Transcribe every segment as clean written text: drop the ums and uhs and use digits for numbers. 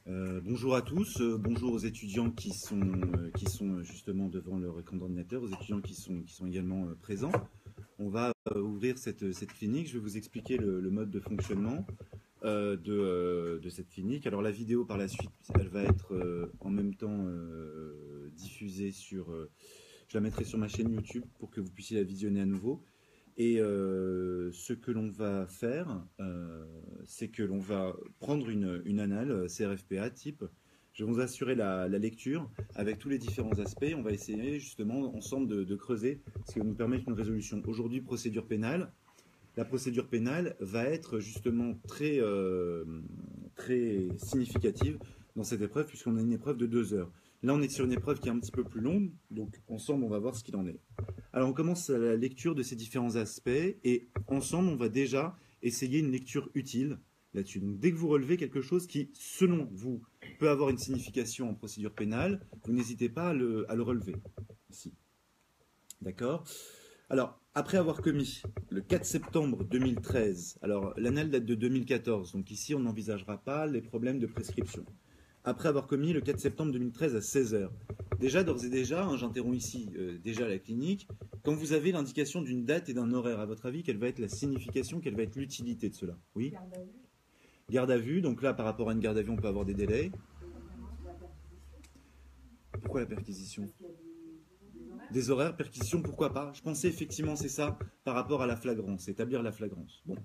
Bonjour à tous, bonjour aux étudiants qui sont justement devant leur écran d'ordinateur, aux étudiants qui sont également présents. On va ouvrir cette clinique. Je vais vous expliquer le mode de fonctionnement de cette clinique. Alors la vidéo par la suite, elle va être en même temps diffusée sur... je la mettrai sur ma chaîne YouTube pour que vous puissiez la visionner à nouveau. Et ce que l'on va faire, c'est que l'on va prendre une annale CRFPA type. Je vais vous assurer la lecture avec tous les différents aspects. On va essayer justement ensemble de creuser ce qui va nous permettre une résolution. Aujourd'hui, procédure pénale. La procédure pénale va être justement très significative dans cette épreuve puisqu'on a une épreuve de 2 heures. Là, on est sur une épreuve qui est un petit peu plus longue, donc ensemble, on va voir ce qu'il en est. Alors, on commence à la lecture de ces différents aspects et ensemble, on va déjà essayer une lecture utile là-dessus. Donc, dès que vous relevez quelque chose qui, selon vous, peut avoir une signification en procédure pénale, vous n'hésitez pas à le relever ici. D'accord ? Alors, après avoir commis le 4 septembre 2013, alors l'annale date de 2014, donc ici on n'envisagera pas les problèmes de prescription. Après avoir commis le 4 septembre 2013 à 16h, déjà, d'ores et déjà, j'interromps ici déjà la clinique, quand vous avez l'indication d'une date et d'un horaire, à votre avis, quelle va être la signification, quelle va être l'utilité de cela? Oui. Garde à vue. Garde à vue, donc là par rapport à une garde à vue on peut avoir des délais. Pourquoi la perquisition? Des horaires, perquisition, pourquoi pas? Je pensais effectivement c'est ça par rapport à la flagrance, établir la flagrance. Bon.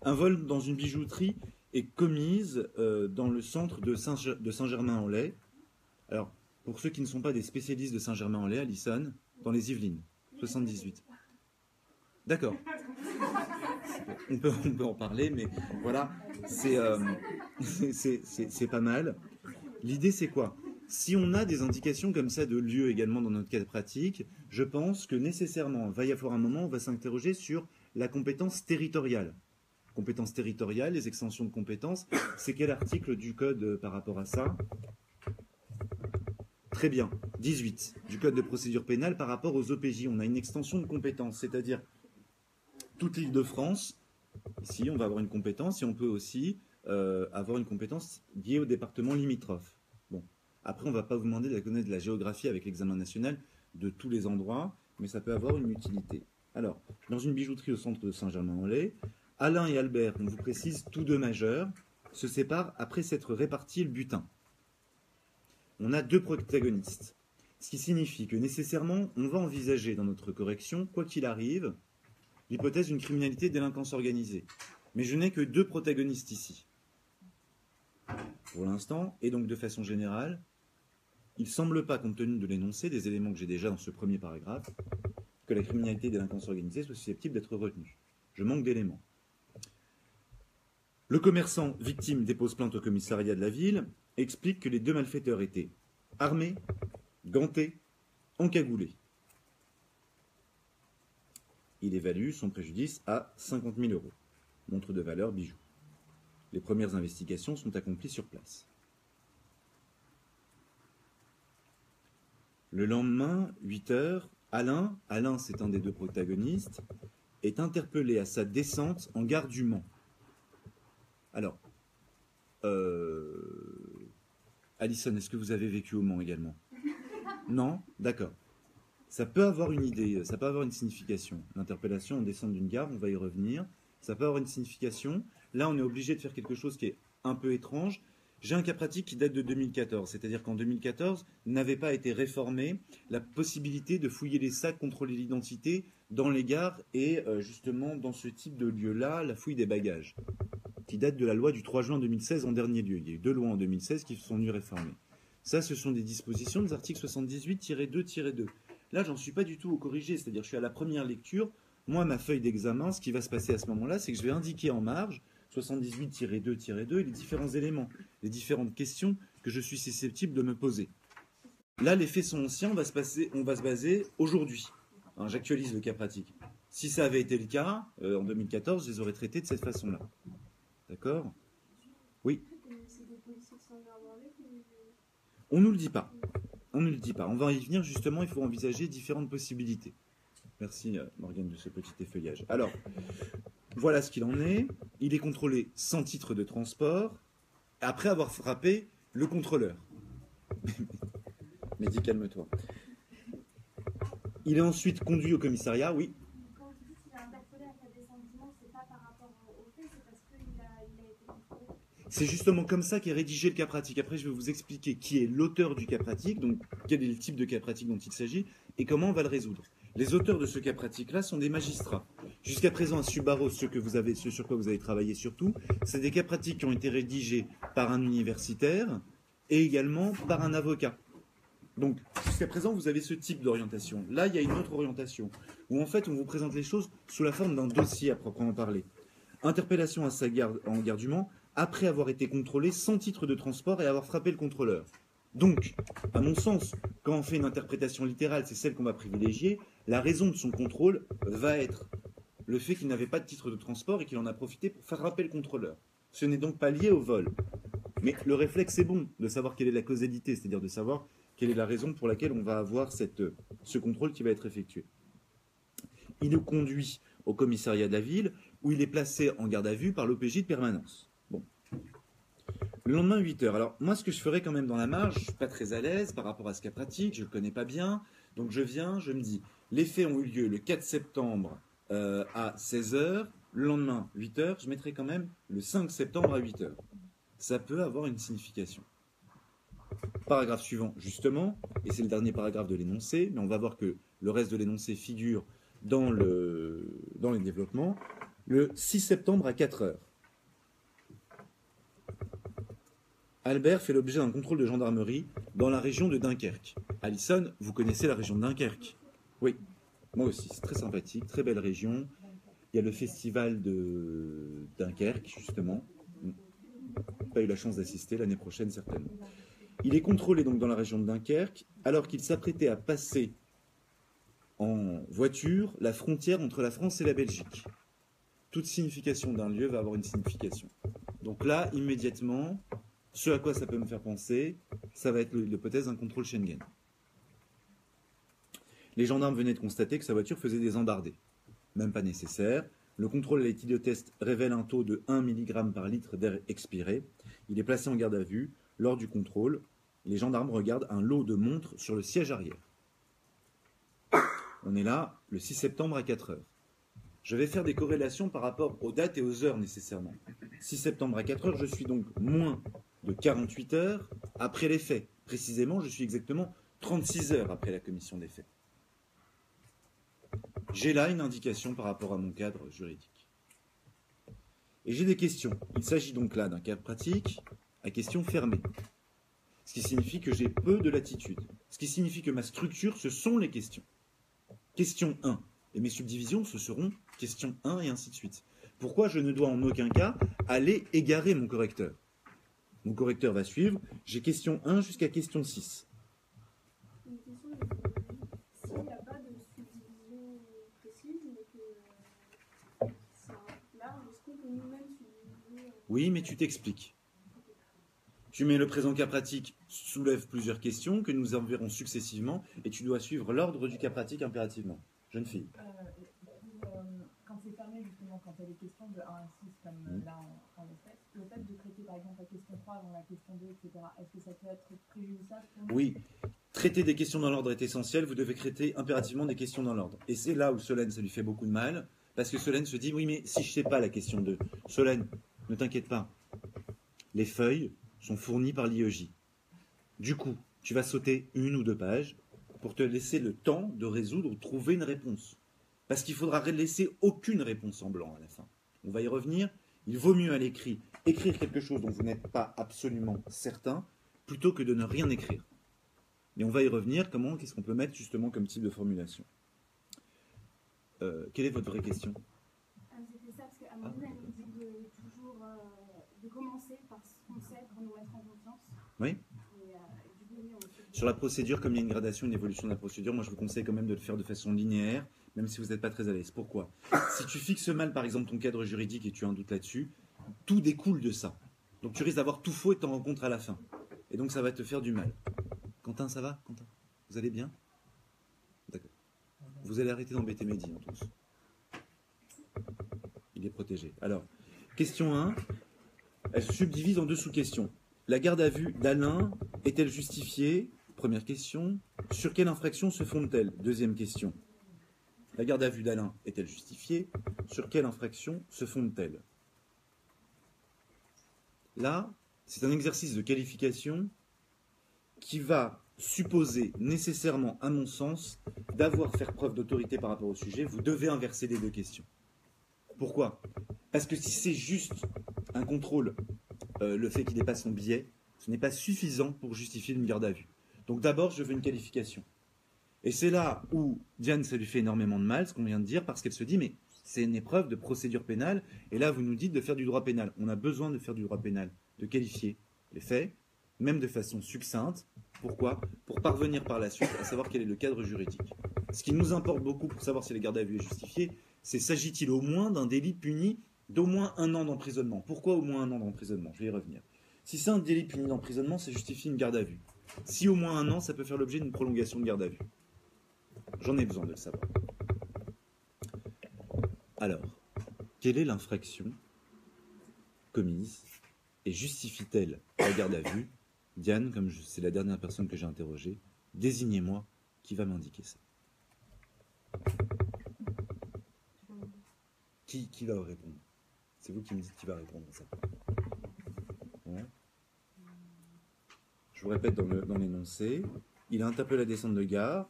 Un vol dans une bijouterie est commise dans le centre de Saint-Germain-en-Laye. Alors, pour ceux qui ne sont pas des spécialistes de Saint-Germain-en-Laye, Alison, dans les Yvelines, 78. D'accord. On peut en parler, mais voilà, c'est pas mal. L'idée, c'est quoi? Si on a des indications comme ça de lieu également dans notre cas pratique, je pense que nécessairement, il va y avoir un moment où on va s'interroger sur la compétence territoriale. Compétence territoriale, les extensions de compétences, c'est quel article du code par rapport à ça? Très bien, 18 du code de procédure pénale par rapport aux OPJ. On a une extension de compétences, c'est-à-dire toute l'Île-de-France. Ici, on va avoir une compétence et on peut aussi avoir une compétence liée au département limitrophe. Bon. Après, on ne va pas vous demander de connaître de la géographie avec l'examen national de tous les endroits, mais ça peut avoir une utilité. Alors, dans une bijouterie au centre de Saint-Germain-en-Laye, Alain et Albert, on vous précise, tous deux majeurs, se séparent après s'être répartis le butin. On a deux protagonistes. Ce qui signifie que nécessairement, on va envisager dans notre correction, quoi qu'il arrive, l'hypothèse d'une criminalité de délinquance organisée. Mais je n'ai que deux protagonistes ici. Pour l'instant, et donc de façon générale, il ne semble pas, compte tenu de l'énoncé, des éléments que j'ai déjà dans ce premier paragraphe, que la criminalité de délinquance organisée soit susceptible d'être retenue. Je manque d'éléments. Le commerçant victime dépose plainte au commissariat de la ville, explique que les deux malfaiteurs étaient armés, gantés, encagoulés. Il évalue son préjudice à 50 000 €. Montre de valeur, bijoux. Les premières investigations sont accomplies sur place. Le lendemain, 8h, Alain, c'est un des deux protagonistes, est interpellé à sa descente en gare du Mans. Alors, Alison, est-ce que vous avez vécu au Mans également? Non? D'accord. Ça peut avoir une idée, ça peut avoir une signification. L'interpellation en descente d'une gare, on va y revenir. Ça peut avoir une signification. Là, on est obligé de faire quelque chose qui est un peu étrange. J'ai un cas pratique qui date de 2014, c'est-à-dire qu'en 2014, n'avait pas été réformée la possibilité de fouiller les sacs, contrôler l'identité dans les gares et justement dans ce type de lieu-là, la fouille des bagages, qui date de la loi du 3 juin 2016 en dernier lieu. Il y a eu deux lois en 2016 qui sont venues réformer. Ça, ce sont des dispositions des articles 78-2-2. Là, j'en suis pas du tout au corrigé, c'est-à-dire je suis à la première lecture. Moi, ma feuille d'examen, ce qui va se passer à ce moment-là, c'est que je vais indiquer en marge 78-2-2 et les différents éléments, les différentes questions que je suis susceptible de me poser. Là, les faits sont anciens, on va se baser aujourd'hui. Hein, j'actualise le cas pratique. Si ça avait été le cas, en 2014, je les aurais traités de cette façon-là. D'accord? Oui. On ne nous le dit pas. On ne le dit pas. On va y venir justement, il faut envisager différentes possibilités. Merci Morgane de ce petit effeuillage. Alors, voilà ce qu'il en est. Il est contrôlé sans titre de transport, après avoir frappé le contrôleur. Mais dis, calme-toi. Il est ensuite conduit au commissariat, oui. Quand vous dites qu'il a interpellé à cas descendiment, c'est pas par rapport au fait, c'est parce qu'il a été contrôlé. C'est justement comme ça qu'est rédigé le cas pratique. Après, je vais vous expliquer qui est l'auteur du cas pratique, donc quel est le type de cas pratique dont il s'agit, et comment on va le résoudre. Les auteurs de ce cas pratique-là sont des magistrats. Jusqu'à présent, à Subarro, ce sur quoi vous avez travaillé surtout, c'est des cas pratiques qui ont été rédigés par un universitaire et également par un avocat. Donc, jusqu'à présent, vous avez ce type d'orientation. Là, il y a une autre orientation, où en fait, on vous présente les choses sous la forme d'un dossier à proprement parler. Interpellation à sa garde, en gardement, après avoir été contrôlé sans titre de transport et avoir frappé le contrôleur. Donc, à mon sens, quand on fait une interprétation littérale, c'est celle qu'on va privilégier, la raison de son contrôle va être le fait qu'il n'avait pas de titre de transport et qu'il en a profité pour frapper le contrôleur. Ce n'est donc pas lié au vol. Mais le réflexe est bon de savoir quelle est la causalité, c'est-à-dire de savoir quelle est la raison pour laquelle on va avoir ce contrôle qui va être effectué. Il est conduit au commissariat de la ville où il est placé en garde à vue par l'OPJ de permanence. Bon. Le lendemain, 8h. Alors, moi, ce que je ferais quand même dans la marge, je ne suis pas très à l'aise par rapport à ce cas pratique, je ne le connais pas bien. Donc, je me dis, les faits ont eu lieu le 4 septembre à 16h. Le lendemain, 8h. Je mettrai quand même le 5 septembre à 8h. Ça peut avoir une signification. Paragraphe suivant, justement, et c'est le dernier paragraphe de l'énoncé, mais on va voir que le reste de l'énoncé figure dans les développements. Le 6 septembre à 4h. Albert fait l'objet d'un contrôle de gendarmerie dans la région de Dunkerque. Alison, vous connaissez la région de Dunkerque? Oui, moi aussi, c'est très sympathique, très belle région. Il y a le festival de Dunkerque, justement. Pas eu la chance d'assister, l'année prochaine certainement. Il est contrôlé donc dans la région de Dunkerque, alors qu'il s'apprêtait à passer en voiture la frontière entre la France et la Belgique. Toute signification d'un lieu va avoir une signification. Donc là, immédiatement, ce à quoi ça peut me faire penser, ça va être l'hypothèse d'un contrôle Schengen. Les gendarmes venaient de constater que sa voiture faisait des embardées. Même pas nécessaire. Le contrôle à l'éthylotest révèle un taux de 1 mg par litre d'air expiré. Il est placé en garde à vue. Lors du contrôle, les gendarmes regardent un lot de montres sur le siège arrière. On est là, le 6 septembre à 4h. Je vais faire des corrélations par rapport aux dates et aux heures nécessairement. 6 septembre à 4h, je suis donc moins de 48 heures après les faits. Précisément, je suis exactement 36 heures après la commission des faits. J'ai là une indication par rapport à mon cadre juridique. Et j'ai des questions. Il s'agit donc là d'un cas pratique à question fermée. Ce qui signifie que j'ai peu de latitude. Ce qui signifie que ma structure, ce sont les questions. Question 1. Et mes subdivisions, ce seront question 1 et ainsi de suite. Pourquoi je ne dois en aucun cas aller égarer mon correcteur? Mon correcteur va suivre. J'ai question 1 jusqu'à question 6. Une question, s'il n'y a pas de subdivision précise, mais que c'est large, est-ce qu'on peut nous-mêmes subdiviser? Oui, mais tu t'expliques. Tu mets le présent cas pratique, soulève plusieurs questions que nous enverrons successivement et tu dois suivre l'ordre du cas pratique impérativement. Jeune fille. Quand c'est fermé, justement, quand il y a des questions de 1 à 6, comme là en l'espèce, le fait de traiter par exemple la question 3 avant la question 2, etc., est-ce que ça peut être préjudiciable pour nous? Oui. Traiter des questions dans l'ordre est essentiel, vous devez traiter impérativement des questions dans l'ordre. Et c'est là où Solène, ça lui fait beaucoup de mal, parce que Solène se dit, oui, mais si je ne sais pas la question 2, Solène, ne t'inquiète pas, les feuilles sont fournies par l'IEJ. Du coup, tu vas sauter 1 ou 2 pages pour te laisser le temps de résoudre ou de trouver une réponse. Parce qu'il faudra laisser aucune réponse en blanc à la fin. On va y revenir. Il vaut mieux à l'écrit écrire quelque chose dont vous n'êtes pas absolument certain, plutôt que de ne rien écrire. Et on va y revenir. Qu'est-ce qu'on peut mettre justement comme type de formulation? Quelle est votre vraie question? C'était ça, parce qu'à mon avis, elle nous dit de commencer par ce qu'on sait pour nous mettre en confiance. Oui. Sur la procédure, comme il y a une gradation, une évolution de la procédure, moi je vous conseille quand même de le faire de façon linéaire, même si vous n'êtes pas très à l'aise. Pourquoi? Si tu fixes mal, par exemple, ton cadre juridique et tu as un doute là-dessus, tout découle de ça. Donc tu risques d'avoir tout faux et t'en rencontres à la fin. Et donc ça va te faire du mal. Quentin, ça va? Quentin, vous allez bien? D'accord. Vous allez arrêter d'embêter Mehdi, hein, tous. Il est protégé. Alors, question 1, elle se subdivise en 2 sous-questions. La garde à vue d'Alain est-elle justifiée? Première question. Sur quelle infraction se fonde-t-elle? Deuxième question. La garde à vue d'Alain est-elle justifiée? Sur quelle infraction se fonde-t-elle? Là, c'est un exercice de qualification qui va supposer nécessairement, à mon sens, d'avoir fait preuve d'autorité par rapport au sujet. Vous devez inverser les deux questions. Pourquoi? Parce que si c'est juste un contrôle, le fait qu'il n'ait pas son billet, ce n'est pas suffisant pour justifier une garde à vue. Donc d'abord, je veux une qualification. Et c'est là où Diane, ça lui fait énormément de mal, ce qu'on vient de dire, parce qu'elle se dit, mais c'est une épreuve de procédure pénale, et là, vous nous dites de faire du droit pénal. On a besoin de faire du droit pénal, de qualifier les faits, même de façon succincte. Pourquoi? Pour parvenir par la suite à savoir quel est le cadre juridique. Ce qui nous importe beaucoup pour savoir si la garde à vue est justifiée, c'est s'agit-il au moins d'un délit puni d'au moins 1 an d'emprisonnement. Pourquoi au moins 1 an d'emprisonnement? Je vais y revenir. Si c'est un délit puni d'emprisonnement, ça justifie une garde à vue. Si au moins 1 an, ça peut faire l'objet d'une prolongation de garde à vue. J'en ai besoin de le savoir. Alors, quelle est l'infraction commise et justifie-t-elle la garde à vue? Diane, comme c'est la dernière personne que j'ai interrogée, désignez-moi qui va m'indiquer ça. Qui va répondre? C'est vous qui me dites qui va répondre à ça. Ouais. Je vous répète dans l'énoncé. Il a interpellé la descente de gare.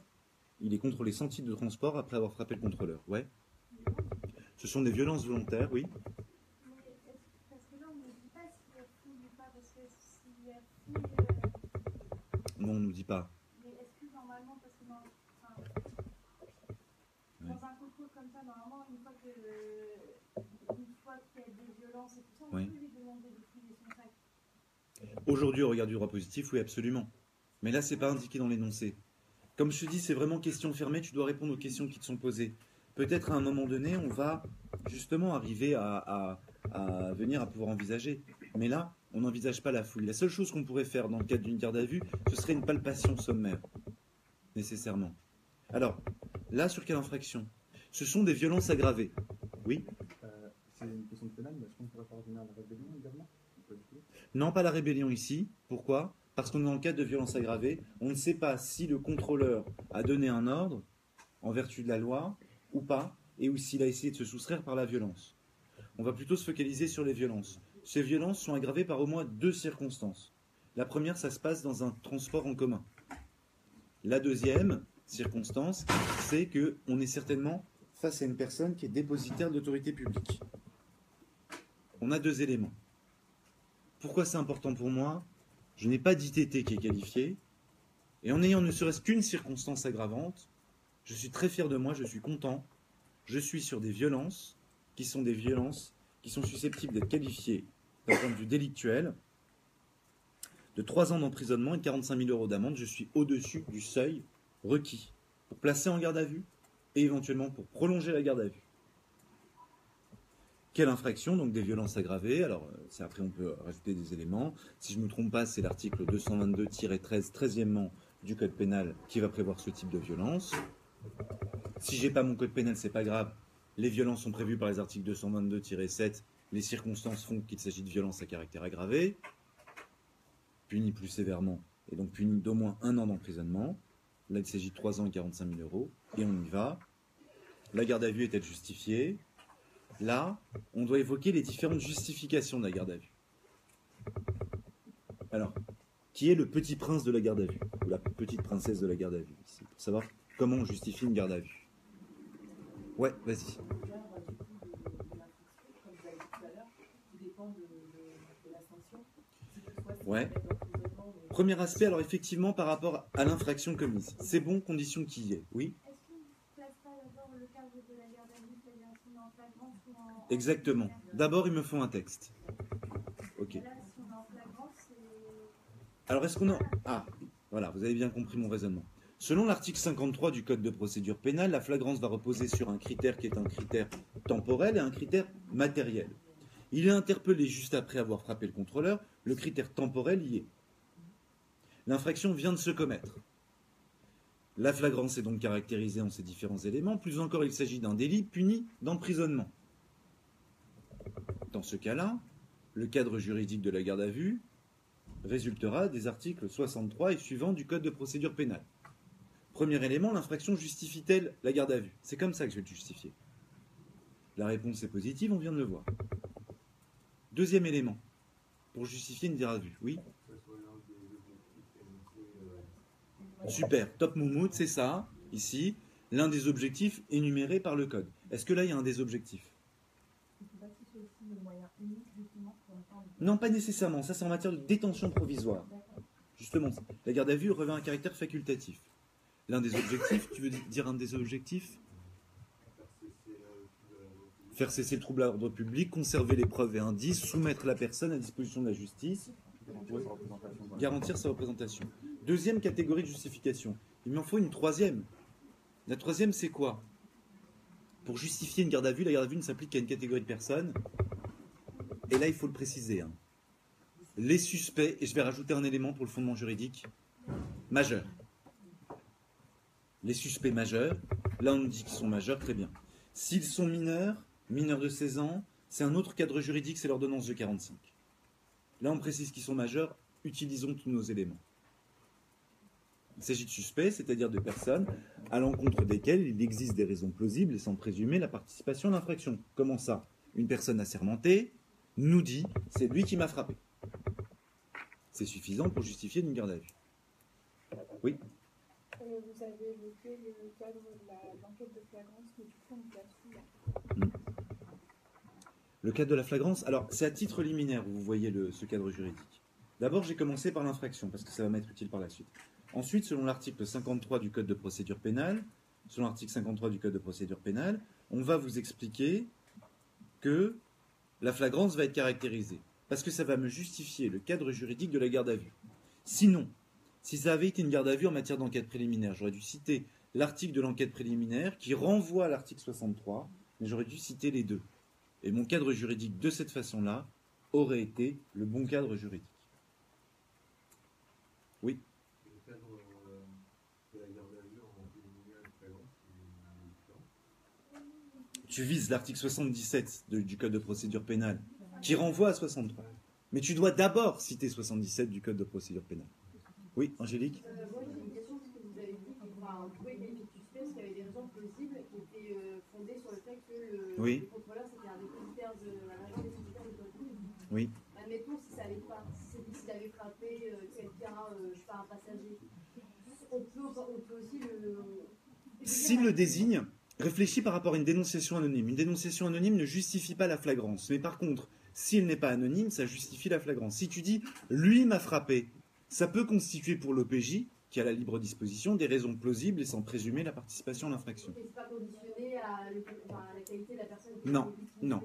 Il est contre les sentiers de transport après avoir frappé le contrôleur. Ouais. Ce sont des violences volontaires, oui. Mais parce que là, on ne dit pas s'il y a fouille ou pas, parce que s'il y a fouille. Non, on ne nous dit pas. Mais est-ce que normalement, parce que dans un contrôle comme ça, normalement, une fois qu'il y a des violences et tout ça, on peut lui demander de fouiller son sac. Aujourd'hui, au regard du droit positif, oui, absolument. Mais là, c'est pas indiqué dans l'énoncé. Comme je te dis, c'est vraiment question fermée, tu dois répondre aux questions qui te sont posées. Peut-être à un moment donné, on va justement arriver à venir à pouvoir envisager. Mais là, on n'envisage pas la fouille. La seule chose qu'on pourrait faire dans le cadre d'une garde à vue, ce serait une palpation sommaire, nécessairement. Alors, là, sur quelle infraction? Ce sont des violences aggravées. Oui? C'est une question de pénal, mais est-ce qu'on pourrait pas revenir à la rébellion également? Non, pas la rébellion ici. Pourquoi? Parce qu'on est dans le cadre de violences aggravées. On ne sait pas si le contrôleur a donné un ordre en vertu de la loi ou pas, et ou s'il a essayé de se soustraire par la violence. On va plutôt se focaliser sur les violences. Ces violences sont aggravées par au moins 2 circonstances. La première, ça se passe dans un transport en commun. La deuxième circonstance, c'est qu'on est certainement face à une personne qui est dépositaire de l'autorité publique. On a 2 éléments. Pourquoi c'est important pour moi? Je n'ai pas d'ITT qui est qualifié, et en ayant ne serait-ce qu'une circonstance aggravante, je suis très fier de moi, je suis content, je suis sur des violences qui sont susceptibles d'être qualifiées d'un point de vue délictuel, de 3 ans d'emprisonnement et de 45 000 € d'amende. Je suis au-dessus du seuil requis pour placer en garde à vue et éventuellement pour prolonger la garde à vue. Quelle infraction? Donc des violences aggravées. Alors, après, on peut rajouter des éléments. Si je ne me trompe pas, c'est l'article 222-13, 13e du Code pénal qui va prévoir ce type de violence. Si j'ai pas mon Code pénal, c'est pas grave. Les violences sont prévues par les articles 222-7. Les circonstances font qu'il s'agit de violences à caractère aggravé, punies plus sévèrement, et donc punies d'au moins 1 an d'emprisonnement. Là, il s'agit de 3 ans et 45 000 €. Et on y va. La garde à vue est-elle justifiée? Là, on doit évoquer les différentes justifications de la garde à vue. Alors, qui est le petit prince de la garde à vue? Ou la petite princesse de la garde à vue ici, pour savoir comment on justifie une garde à vue. Ouais, vas-y. Ouais. Premier aspect, alors effectivement, par rapport à l'infraction commise. C'est bon, condition qui y est. Oui? Est-ce qu'on ne place pas d'abord le cadre de la garde à vue, c'est-à-dire si on est en flagrance ou en... Exactement. D'abord, il me faut un texte. Ok. Là, si on est en flagrance, c'est... Alors, est-ce qu'on a... Ah, voilà, vous avez bien compris mon raisonnement. Selon l'article 53 du Code de procédure pénale, la flagrance va reposer sur un critère qui est un critère temporel et un critère matériel. Il est interpellé juste après avoir frappé le contrôleur, le critère temporel y est. L'infraction vient de se commettre. La flagrance est donc caractérisée en ces différents éléments. Plus encore, il s'agit d'un délit puni d'emprisonnement. Dans ce cas-là, le cadre juridique de la garde à vue résultera des articles 63 et suivants du Code de procédure pénale. Premier élément, l'infraction justifie-t-elle la garde à vue? C'est comme ça que je vais le justifier. La réponse est positive, on vient de le voir. Deuxième élément, pour justifier une garde à vue, oui? Super, top moumoute, c'est ça, ici, l'un des objectifs énumérés par le Code. Est-ce que là, il y a un des objectifs? Non, pas nécessairement, ça c'est en matière de détention provisoire. Justement, la garde à vue revêt un caractère facultatif. L'un des objectifs, tu veux dire un des objectifs? Faire cesser le trouble à l'ordre public, conserver les preuves et indices, soumettre la personne à disposition de la justice, garantir sa représentation. Deuxième catégorie de justification. Il m'en faut une troisième. La troisième, c'est quoi? Pour justifier une garde à vue, la garde à vue ne s'applique qu'à une catégorie de personnes. Et là, il faut le préciser. Les suspects, et je vais rajouter un élément pour le fondement juridique, majeurs. Les suspects majeurs, là on nous dit qu'ils sont majeurs, très bien. S'ils sont mineurs de 16 ans, c'est un autre cadre juridique, c'est l'ordonnance de 45. Là on précise qu'ils sont majeurs, utilisons tous nos éléments. Il s'agit de suspects, c'est-à-dire de personnes à l'encontre desquelles il existe des raisons plausibles et sans présumer la participation à l'infraction. Comment ça? Une personne assermentée nous dit « c'est lui qui m'a frappé ». C'est suffisant pour justifier une garde à vue. Oui? Vous avez évoqué le cadre de l'enquête de flagrance, mais du coup, on place où? Le cadre de la flagrance, alors c'est à titre liminaire où vous voyez ce cadre juridique. D'abord, j'ai commencé par l'infraction, parce que ça va m'être utile par la suite. Ensuite, selon l'article 53 du Code de procédure pénale, on va vous expliquer que la flagrance va être caractérisée, parce que ça va me justifier le cadre juridique de la garde à vue. Sinon, si ça avait été une garde à vue en matière d'enquête préliminaire, j'aurais dû citer l'article de l'enquête préliminaire qui renvoie à l'article 63, mais j'aurais dû citer les deux. Et mon cadre juridique de cette façon-là aurait été le bon cadre juridique. Oui. Le cadre de la garde à vue en préliminaire et flagrance, c'est différent. Tu vises l'article 77 du Code de procédure pénale qui renvoie à 63. Mais tu dois d'abord citer 77 du Code de procédure pénale. Oui, Angélique? Moi, j'ai une question parce que vous avez dit qu'on pouvait qualifier de suspect parce qu'il y avait des raisons plausibles qui étaient fondées sur le fait que le contrôleur c'était un dépositaire un agent dépositaire de police. Oui. Admettons si ça allait pas, s'il avait frappé quelqu'un, je sais pas, un passager, on peut aussi le. S'il le désigne, réfléchis par rapport à une dénonciation anonyme. Une dénonciation anonyme ne justifie pas la flagrance. Mais par contre, s'il n'est pas anonyme, ça justifie la flagrance. Si tu dis « lui m'a frappé », ça peut constituer pour l'OPJ, qui a la libre disposition, des raisons plausibles et sans présumer la participation à l'infraction. Et c'est pas conditionné à la qualité de la personne qui Non, non.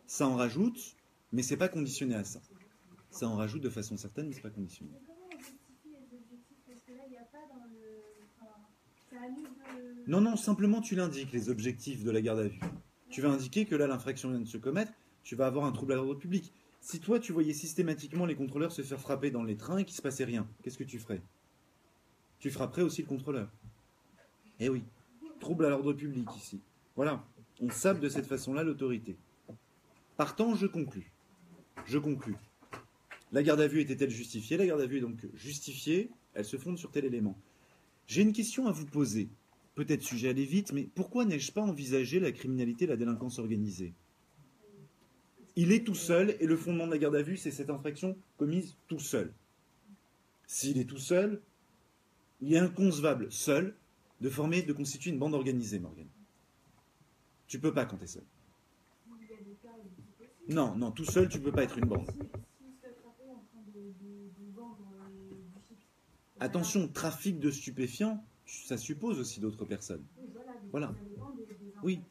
Ça en rajoute, mais c'est pas conditionné à ça. Ça en rajoute de façon certaine, mais c'est pas conditionné. Mais comment on justifie les objectifs? Parce que là, il n'y a pas dans le... ça annule de... Non, simplement tu l'indiques, les objectifs de la garde à vue. Tu vas indiquer que là, l'infraction vient de se commettre, tu vas avoir un trouble à l'ordre public. Si toi, tu voyais systématiquement les contrôleurs se faire frapper dans les trains et qu'il ne se passait rien, qu'est-ce que tu ferais? Tu frapperais aussi le contrôleur. Eh oui, trouble à l'ordre public ici. Voilà, on sape de cette façon-là l'autorité. Partant, je conclus. La garde à vue était-elle justifiée? La garde à vue est donc justifiée, elle se fonde sur tel élément. J'ai une question à vous poser. Peut-être suis-je allé vite, mais pourquoi n'ai-je pas envisagé la criminalité et la délinquance organisée? Il est tout seul, et le fondement de la garde à vue, c'est cette infraction commise tout seul. S'il est tout seul, il est inconcevable, seul, de constituer une bande organisée, Morgane. Tu peux pas quand tu es seul. Non, tout seul, tu peux pas être une bande. Attention, trafic de stupéfiants, ça suppose aussi d'autres personnes. Voilà. Oui.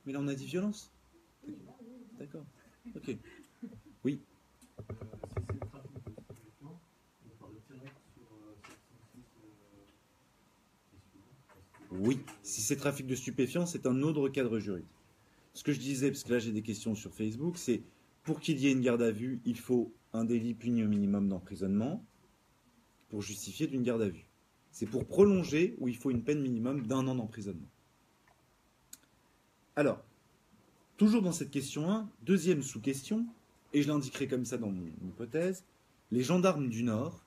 Mais là, on a dit violence. D'accord. Ok. Oui. Oui. Si c'est trafic de stupéfiants, c'est un autre cadre juridique. Ce que je disais, parce que là j'ai des questions sur Facebook, c'est pour qu'il y ait une garde à vue, il faut un délit puni au minimum d'emprisonnement pour justifier d'une garde à vue. C'est pour prolonger où il faut une peine minimum d'1 an d'emprisonnement. Alors, toujours dans cette question 1, deuxième sous-question, et je l'indiquerai comme ça dans mon hypothèse, Les gendarmes du Nord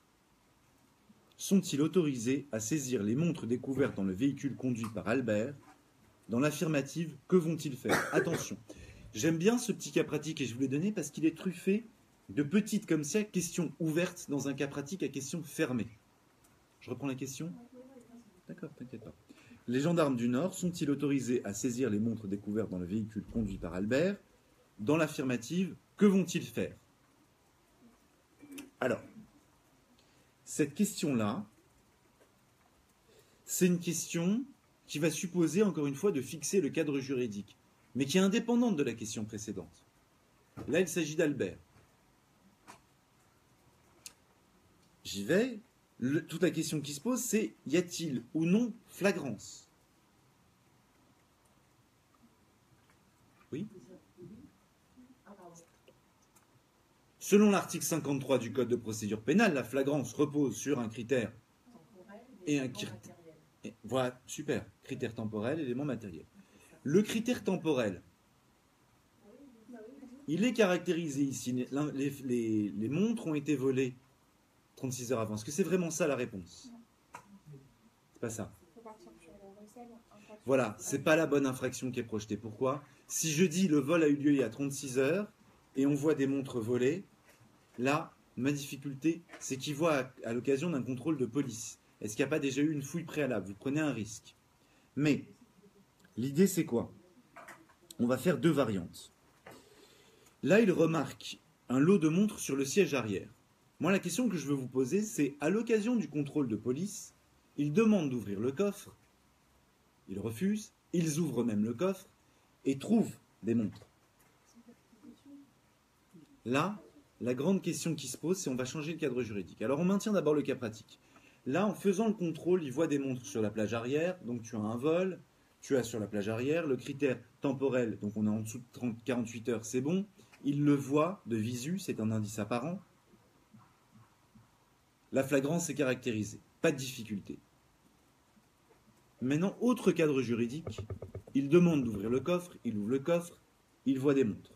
sont-ils autorisés à saisir les montres découvertes dans le véhicule conduit par Albert? Dans l'affirmative, que vont-ils faire? Attention, j'aime bien ce petit cas pratique et je vous l'ai donné parce qu'il est truffé de petites comme ça, questions ouvertes dans un cas pratique à questions fermées. Je reprends la question? D'accord, t'inquiète pas. Les gendarmes du Nord sont-ils autorisés à saisir les montres découvertes dans le véhicule conduit par Albert? Dans l'affirmative, que vont-ils faire? Alors, cette question-là, c'est une question qui va supposer, encore une fois, de fixer le cadre juridique, mais qui est indépendante de la question précédente. Là, il s'agit d'Albert. J'y vais. Toute la question qui se pose, c'est y a-t-il ou non flagrance? Oui. Selon l'article 53 du Code de procédure pénale, la flagrance repose sur un critère et un critère. Voilà, super. Critère temporel, élément matériel. Le critère temporel, il est caractérisé ici. Les montres ont été volées 36 heures avant. Est-ce que c'est vraiment ça la réponse? C'est pas ça. Voilà, c'est pas la bonne infraction qui est projetée. Pourquoi? Si je dis le vol a eu lieu il y a 36 heures et on voit des montres volées, là, ma difficulté, c'est qu'il voit à l'occasion d'un contrôle de police. Est-ce qu'il n'y a pas déjà eu une fouille préalable? Vous prenez un risque. Mais l'idée, c'est quoi? On va faire deux variantes. Là, il remarque un lot de montres sur le siège arrière. Moi, la question que je veux vous poser, c'est à l'occasion du contrôle de police, ils demandent d'ouvrir le coffre, ils refusent, ils ouvrent même le coffre et trouvent des montres. Là, la grande question qui se pose, c'est on va changer le cadre juridique. Alors, on maintient d'abord le cas pratique. Là, en faisant le contrôle, ils voient des montres sur la plage arrière, donc tu as un vol, tu as sur la plage arrière, le critère temporel, donc on est en dessous de 48 heures, c'est bon, ils le voient de visu, c'est un indice apparent. La flagrance est caractérisée, pas de difficulté. Maintenant, autre cadre juridique, il demande d'ouvrir le coffre, il ouvre le coffre, il voit des montres.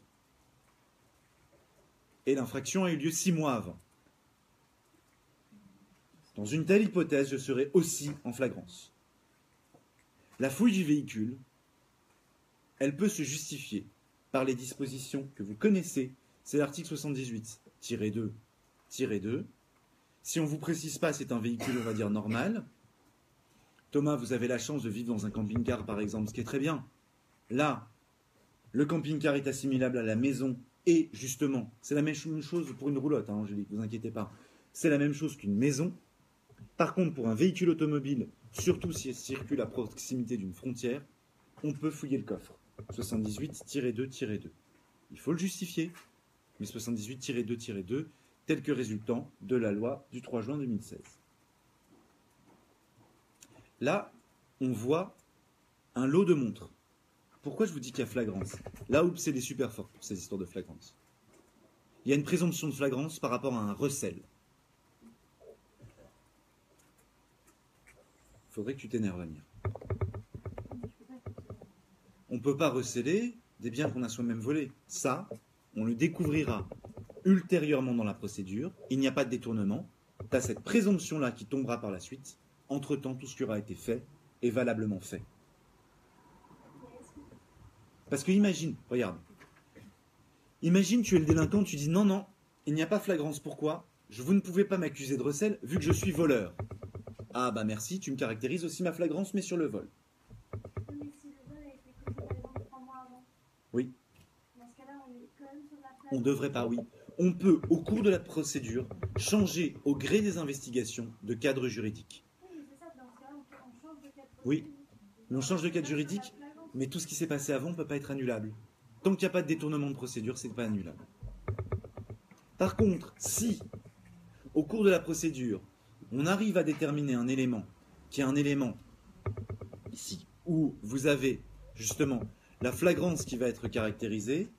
Et l'infraction a eu lieu 6 mois avant. Dans une telle hypothèse, je serai aussi en flagrance. La fouille du véhicule, elle peut se justifier par les dispositions que vous connaissez. C'est l'article 78-2. Si on ne vous précise pas, c'est un véhicule, on va dire, normal. Thomas, vous avez la chance de vivre dans un camping-car, par exemple, ce qui est très bien. Là, le camping-car est assimilable à la maison et, justement, c'est la même chose pour une roulotte, hein, Angélique, ne vous inquiétez pas. C'est la même chose qu'une maison. Par contre, pour un véhicule automobile, surtout si elle circule à proximité d'une frontière, on peut fouiller le coffre. 78-2-2. Il faut le justifier. Mais 78-2-2, tel que résultant de la loi du 3 juin 2016. Là, on voit un lot de montres. Pourquoi je vous dis qu'il y a flagrance? Là où c'est les super forts pour ces histoires de flagrance. Il y a une présomption de flagrance par rapport à un recel. Il faudrait que tu t'énerves, Amir. On ne peut pas receler des biens qu'on a soi-même volés. Ça, on le découvrira ultérieurement dans la procédure. Il n'y a pas de détournement. Tu as cette présomption-là qui tombera par la suite. Entre-temps, tout ce qui aura été fait est valablement fait. Parce que imagine, regarde. Imagine, tu es le délinquant, tu dis non, non, il n'y a pas flagrance. Pourquoi? Vous ne pouvez pas m'accuser de recel vu que je suis voleur. Ah bah merci, tu me caractérises aussi ma flagrance, mais sur le vol. Mais si le vol a été commis par exemple 3 mois avant. Oui. Dans ce cas-là, on est quand même sur la place. On ne devrait pas, oui. On peut, au cours de la procédure, changer au gré des investigations de cadre juridique. Oui, mais c'est ça, dans ce cas-là, on change de cadre. Oui, mais on change de cadre juridique, mais tout ce qui s'est passé avant ne peut pas être annulable. Tant qu'il n'y a pas de détournement de procédure, ce n'est pas annulable. Par contre, si, au cours de la procédure, on arrive à déterminer un élément, qui est un élément, ici, où vous avez, justement, la flagrance qui va être caractérisée,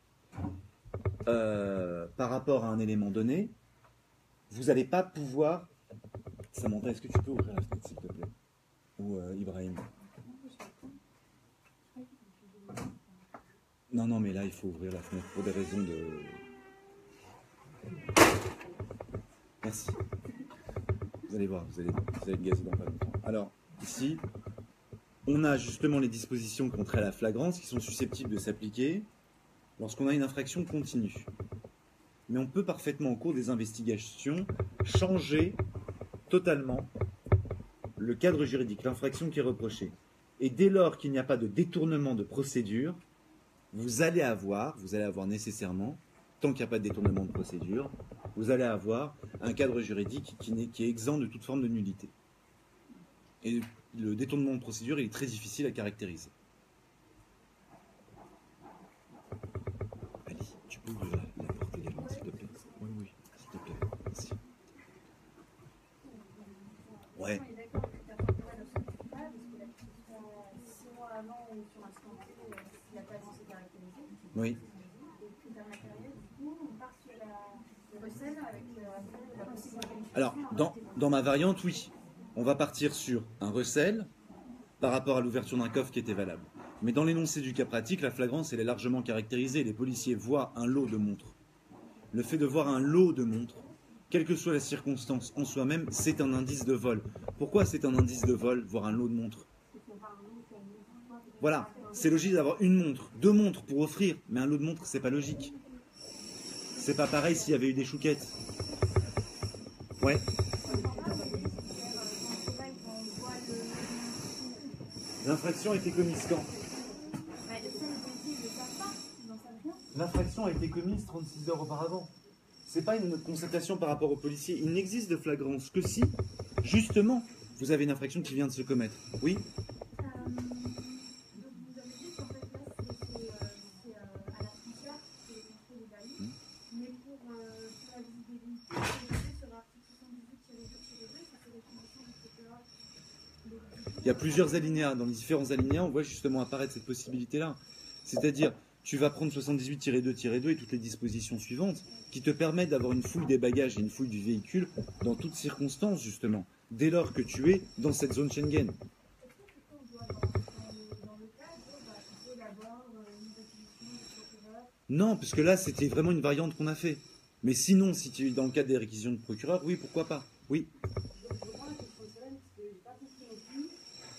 par rapport à un élément donné, vous n'allez pas pouvoir... Samantha, est-ce que tu peux ouvrir la fenêtre, s'il te plaît? Ou Ibrahim? Non, mais là, il faut ouvrir la fenêtre pour des raisons de... Merci. Vous allez voir, vous allez être gazé dans pas longtemps. Alors, ici, on a justement les dispositions contre la flagrance qui sont susceptibles de s'appliquer lorsqu'on a une infraction continue. Mais on peut parfaitement, au cours des investigations, changer totalement le cadre juridique, l'infraction qui est reprochée. Et dès lors qu'il n'y a pas de détournement de procédure, vous allez avoir nécessairement, tant qu'il n'y a pas de détournement de procédure, vous allez avoir un cadre juridique qui est exempt de toute forme de nullité. Et le détournement de procédure, il est très difficile à caractériser. Ali, tu peux ouvrir la porte également, s'il te plaît? Oui, oui, s'il te plaît. Merci. Ouais. On est d'accord que tu as pas le droit de sortir pas, parce que la petite 6 mois avant ou sur l'instant T, si la flagrance est caractérisée. Oui. Et critères matériels, du coup, on part sur le recel avec la possible qualification. Alors, dans ma variante, oui. On va partir sur un recel par rapport à l'ouverture d'un coffre qui était valable. Mais dans l'énoncé du cas pratique, la flagrance, elle est largement caractérisée. Les policiers voient un lot de montres. Le fait de voir un lot de montres, quelle que soit la circonstance en soi-même, c'est un indice de vol. Pourquoi c'est un indice de vol, voir un lot de montres? Voilà, c'est logique d'avoir une montre, 2 montres pour offrir, mais un lot de montres, c'est pas logique. C'est pas pareil s'il y avait eu des chouquettes. Ouais. L'infraction a été commise quand? L'infraction a été commise 36 heures auparavant. C'est pas une constatation par rapport aux policiers. Il n'existe de flagrance que si, justement, vous avez une infraction qui vient de se commettre. Oui? Donc vous avez dit qu'en fait là c'est à la frontière que les contrôles est valide, mais pour la visibilité, sur l'article 78-2-2, ça fait les conditions du procureur. Il y a plusieurs alinéas. Dans les différents alinéas, on voit justement apparaître cette possibilité-là. C'est-à-dire, tu vas prendre 78-2-2 et toutes les dispositions suivantes qui te permettent d'avoir une fouille des bagages et une fouille du véhicule dans toutes circonstances, justement, dès lors que tu es dans cette zone Schengen. Est-ce qu'on doit dans le cadre, il faut d'abord une réquisition du procureur? Non, parce que là, c'était vraiment une variante qu'on a fait. Mais sinon, si tu es dans le cadre des réquisitions de procureur, oui, pourquoi pas? Oui. Je reprends la question de Solène, parce que je n'ai pas compris non plus,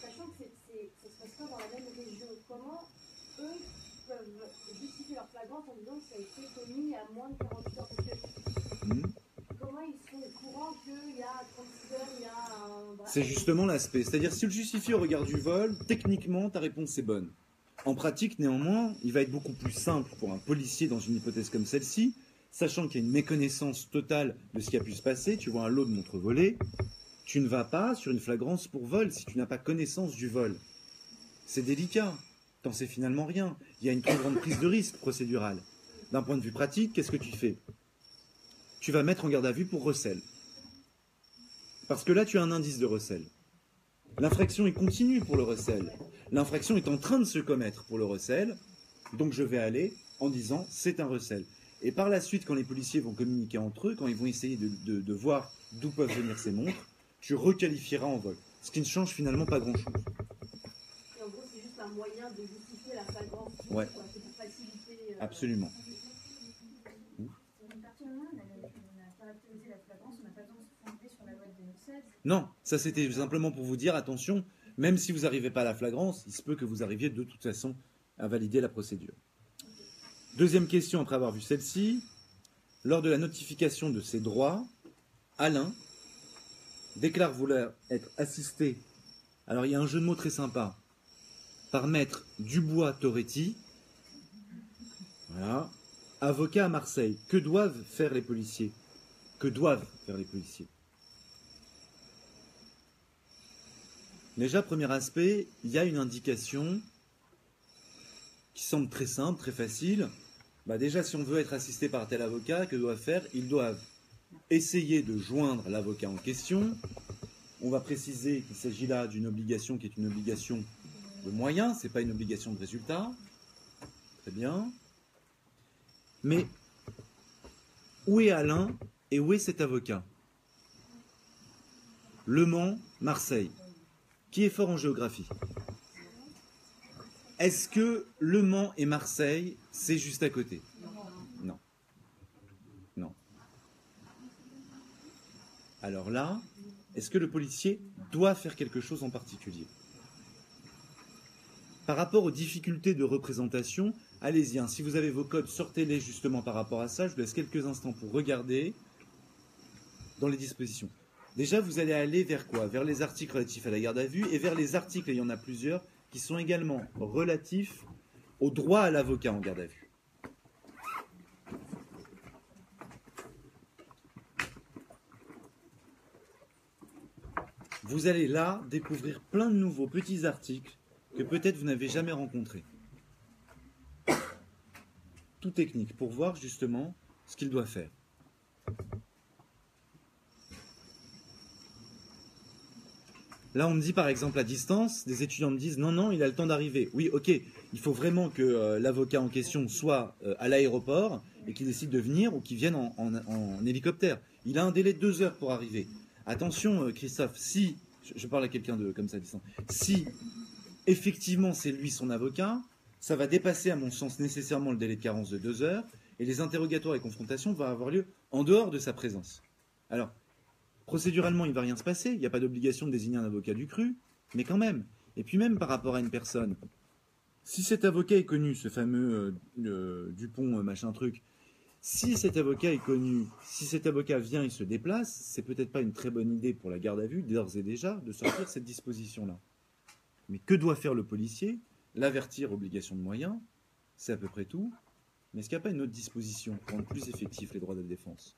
sachant que ça ne se passe pas dans la même région. Comment eux peuvent justifier leur flagrance en disant que ça a été commis à moins de 48 heures? Parce que comment ils sont au courant qu'il y a 36 heures, il y a un... C'est justement l'aspect. C'est-à-dire, si tu le justifies au regard du vol, techniquement, ta réponse est bonne. En pratique, néanmoins, il va être beaucoup plus simple pour un policier dans une hypothèse comme celle-ci, sachant qu'il y a une méconnaissance totale de ce qui a pu se passer. Tu vois un lot de montres volées, tu ne vas pas sur une flagrance pour vol si tu n'as pas connaissance du vol. C'est délicat. T'en sais finalement rien. Il y a une trop grande prise de risque procédurale. D'un point de vue pratique, qu'est-ce que tu fais? Tu vas mettre en garde à vue pour recel. Parce que là, tu as un indice de recel. L'infraction est continue pour le recel. L'infraction est en train de se commettre pour le recel. Donc je vais aller en disant c'est un recel. Et par la suite, quand les policiers vont communiquer entre eux, quand ils vont essayer de voir d'où peuvent venir ces montres, tu requalifieras en vol. Ce qui ne change finalement pas grand-chose. Et en gros, c'est juste un moyen de justifier la flagrance. Ouais. C'est pour faciliter... Absolument. À partir du moment où on a caractérisé la flagrance, on n'a pas besoin de se fonder sur la loi de 2016. Non, ça c'était simplement pour vous dire, attention, même si vous n'arrivez pas à la flagrance, il se peut que vous arriviez de toute façon à valider la procédure. Deuxième question après avoir vu celle-ci. Lors de la notification de ses droits, Alain déclare vouloir être assisté. Alors il y a un jeu de mots très sympa. Par maître Dubois-Toretti. Voilà. Avocat à Marseille. Que doivent faire les policiers? Que doivent faire les policiers? Déjà, premier aspect, il y a une indication qui semble très simple, très facile. Déjà, si on veut être assisté par tel avocat, que doivent faire? Ils doivent essayer de joindre l'avocat en question. On va préciser qu'il s'agit là d'une obligation qui est une obligation de moyens, ce n'est pas une obligation de résultat. Très bien. Mais où est Alain et où est cet avocat? Le Mans, Marseille. Qui est fort en géographie? Est-ce que Le Mans et Marseille, c'est juste à côté? Non. Non. Alors là, est-ce que le policier doit faire quelque chose en particulier? Par rapport aux difficultés de représentation, allez-y, hein, si vous avez vos codes, sortez-les justement par rapport à ça. Je vous laisse quelques instants pour regarder dans les dispositions. Déjà, vous allez aller vers quoi? Vers les articles relatifs à la garde à vue et vers les articles, et il y en a plusieurs, qui sont également relatifs au droit à l'avocat en garde à vue. Vous allez là découvrir plein de nouveaux petits articles que peut-être vous n'avez jamais rencontrés. Tout technique pour voir justement ce qu'il doit faire. Là, on me dit par exemple à distance, des étudiants me disent non, il a le temps d'arriver. Oui, ok, il faut vraiment que l'avocat en question soit à l'aéroport et qu'il décide de venir ou qu'il vienne en hélicoptère. Il a un délai de 2 heures pour arriver. Attention, Christophe, si, je parle à quelqu'un de comme ça à distance, si effectivement c'est lui son avocat, ça va dépasser à mon sens nécessairement le délai de carence de 2 heures et les interrogatoires et confrontations vont avoir lieu en dehors de sa présence. Alors, procéduralement, il ne va rien se passer, il n'y a pas d'obligation de désigner un avocat du cru, mais quand même. Et puis même par rapport à une personne, si cet avocat est connu, ce fameux Dupont machin truc, si cet avocat est connu, si cet avocat vient et se déplace, c'est peut-être pas une très bonne idée pour la garde à vue, d'ores et déjà, de sortir cette disposition-là. Mais que doit faire le policier? L'avertir, obligation de moyens, c'est à peu près tout. Mais est-ce qu'il n'y a pas une autre disposition pour rendre plus effectifs les droits de la défense?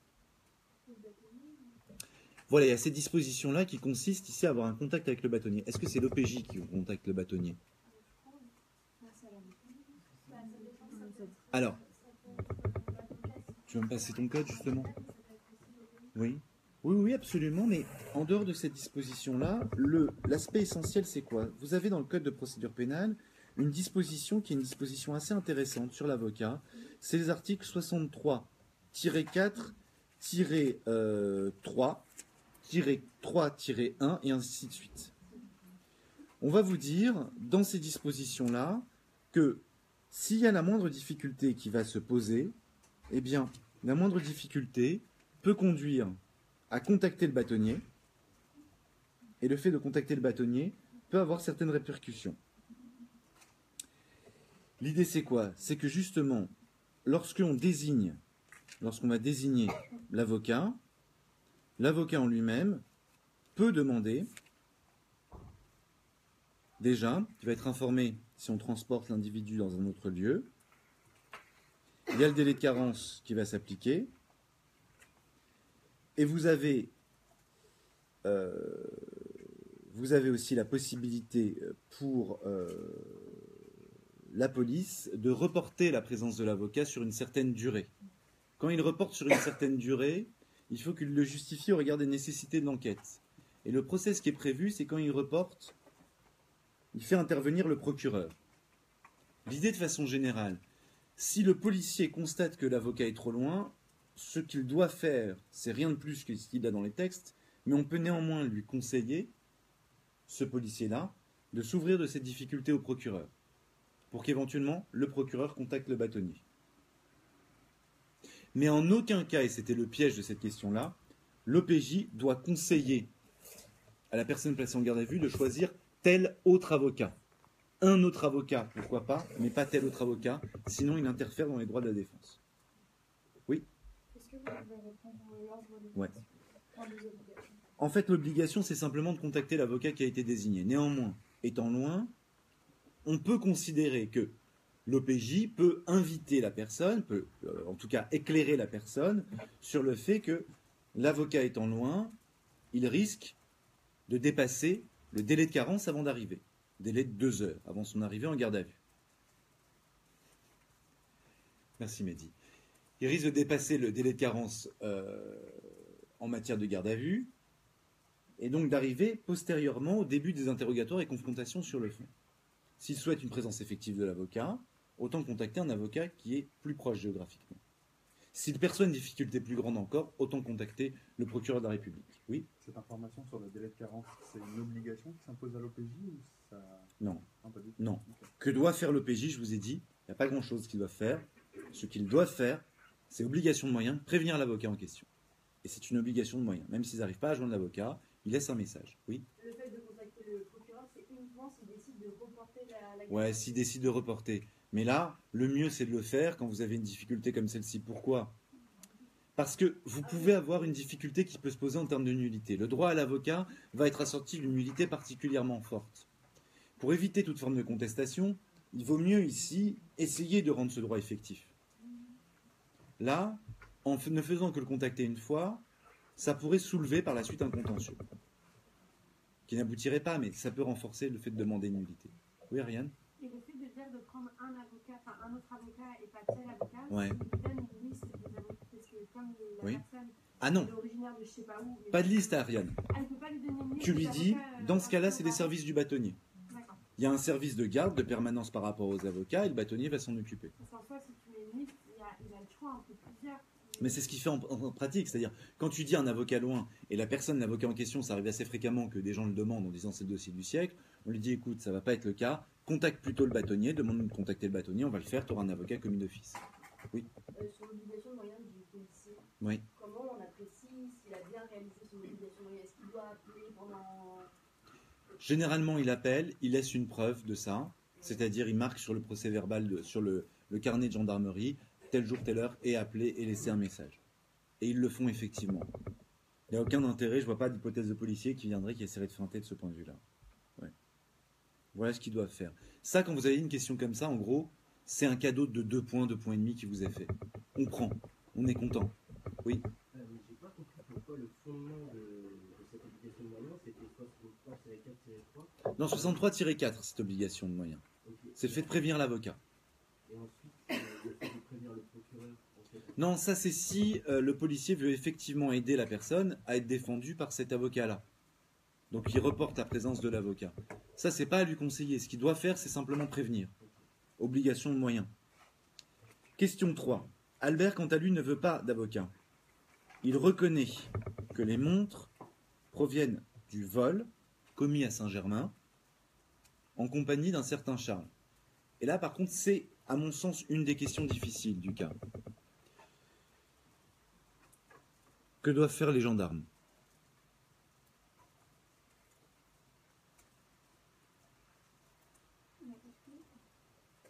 Voilà, il y a cette disposition-là qui consiste ici à avoir un contact avec le bâtonnier. Est-ce que c'est l'OPJ qui contacte le bâtonnier? Alors, tu vas me passer ton code justement? Oui. Oui, absolument, mais en dehors de cette disposition-là, l'aspect essentiel, c'est quoi? Vous avez dans le code de procédure pénale une disposition qui est une disposition assez intéressante sur l'avocat. C'est les articles 63-4-3-3-1 et ainsi de suite. On va vous dire, dans ces dispositions-là, que s'il y a la moindre difficulté qui va se poser, eh bien, la moindre difficulté peut conduire à contacter le bâtonnier, et le fait de contacter le bâtonnier peut avoir certaines répercussions. L'idée c'est quoi? C'est que justement, lorsqu'on va désigner l'avocat en lui-même peut demander, déjà, il va être informé si on transporte l'individu dans un autre lieu, il y a le délai de carence qui va s'appliquer, et vous avez aussi la possibilité pour la police de reporter la présence de l'avocat sur une certaine durée. Quand il reporte sur une certaine durée, il faut qu'il le justifie au regard des nécessités de l'enquête. Et le process qui est prévu, c'est quand il reporte, il fait intervenir le procureur. L'idée de façon générale, si le policier constate que l'avocat est trop loin, ce qu'il doit faire, c'est rien de plus que ce qu'il a dans les textes, mais on peut néanmoins lui conseiller, ce policier-là, de s'ouvrir de cette difficulté au procureur, pour qu'éventuellement le procureur contacte le bâtonnier. Mais en aucun cas, et c'était le piège de cette question-là, l'OPJ doit conseiller à la personne placée en garde à vue de choisir tel autre avocat. Un autre avocat, pourquoi pas, mais pas tel autre avocat, sinon il interfère dans les droits de la défense. Oui? Est-ce que vous pouvez reprendre l'ordre des Ouais. obligations? En fait, l'obligation, c'est simplement de contacter l'avocat qui a été désigné. Néanmoins, étant loin, on peut considérer que l'OPJ peut inviter la personne, peut en tout cas éclairer la personne sur le fait que l'avocat étant loin, il risque de dépasser le délai de carence avant d'arriver. Délai de 2 heures avant son arrivée en garde à vue. Merci Mehdi. Il risque de dépasser le délai de carence en matière de garde à vue et donc d'arriver postérieurement au début des interrogatoires et confrontations sur le fond. S'il souhaite une présence effective de l'avocat, autant contacter un avocat qui est plus proche géographiquement. S'il perçoit une difficulté plus grande encore, autant contacter le procureur de la République. Oui? Cette information sur le délai de carence, c'est une obligation qui s'impose à l'OPJ ou ça... Non. Pas du tout. Non. Okay. Que doit faire l'OPJ? Je vous ai dit, il n'y a pas grand-chose qu'il doit faire. Ce qu'il doit faire, c'est obligation de moyens, prévenir l'avocat en question. Et c'est une obligation de moyens. Même s'ils n'arrivent pas à joindre l'avocat, ils laissent un message. Oui. Le fait de contacter le procureur, c'est uniquement s'il décide de reporter la garde. Ouais, s'ils décident de reporter. Mais là, le mieux, c'est de le faire quand vous avez une difficulté comme celle-ci. Pourquoi ? Parce que vous pouvez avoir une difficulté qui peut se poser en termes de nullité. Le droit à l'avocat va être assorti d'une nullité particulièrement forte. Pour éviter toute forme de contestation, il vaut mieux ici essayer de rendre ce droit effectif. Là, en ne faisant que le contacter une fois, ça pourrait soulever par la suite un contentieux. Qui n'aboutirait pas, mais ça peut renforcer le fait de demander une nullité. Oui, Ariane ? Et le fait de dire de prendre un avocat, enfin un autre avocat et pas tel avocat, Ouais. il donne une liste des avocats, parce que comme la Oui. personne Ah non, est originaire de je sais pas où, mais pas de liste à Ariane. elle ne peut pas lui donner une liste. Tu lui des dis, avocats, dans ce cas-là, c'est les par services du bâtonnier. rapport. D'accord. Il y a un service de garde, de permanence par rapport aux avocats, et le bâtonnier va s'en occuper. Parce qu'en soi, si tu mets une liste, il a le choix entre plusieurs. Mais c'est ce qu'il fait en pratique, c'est-à-dire quand tu dis un avocat loin, et la personne, l'avocat en question, ça arrive assez fréquemment que des gens le demandent en disant c'est le dossier du siècle, on lui dit écoute, ça va pas être le cas, contacte plutôt le bâtonnier, demande-nous de contacter le bâtonnier, on va le faire, tu auras un avocat commis d'office. Sur l'obligation de moyens du policier, Oui. comment on apprécie s'il a bien réalisé son obligation de moyens? Est-ce qu'il doit appeler pendant... Généralement, il appelle, il laisse une preuve de ça, c'est-à-dire il marque sur le procès verbal, sur le carnet de gendarmerie, tel jour, telle heure, et appeler et laisser un message. Et ils le font effectivement. Il n'y a aucun intérêt, je vois pas d'hypothèse de policier qui viendrait, qui essaierait de feinter de ce point de vue-là. Ouais. Voilà ce qu'ils doivent faire. Ça, quand vous avez une question comme ça, en gros, c'est un cadeau de 2 points, 2 points et demi qui vous est fait. On prend, on est content. Oui. Mais j'ai pas compris pourquoi le fondement de cette obligation de moyens, c'était 63-4-3. Dans 63-4, cette obligation de moyens. Okay. C'est le fait de prévenir l'avocat. Et ensuite, le fait de prévenir le procureur. En fait. Non, ça c'est si le policier veut effectivement aider la personne à être défendue par cet avocat-là. Donc il reporte la présence de l'avocat. Ça, c'est pas à lui conseiller. Ce qu'il doit faire, c'est simplement prévenir. Obligation de moyens. Question 3. Albert, quant à lui, ne veut pas d'avocat. Il reconnaît que les montres proviennent du vol commis à Saint-Germain en compagnie d'un certain Charles. Et là, par contre, c'est, à mon sens, une des questions difficiles du cas. Que doivent faire les gendarmes ?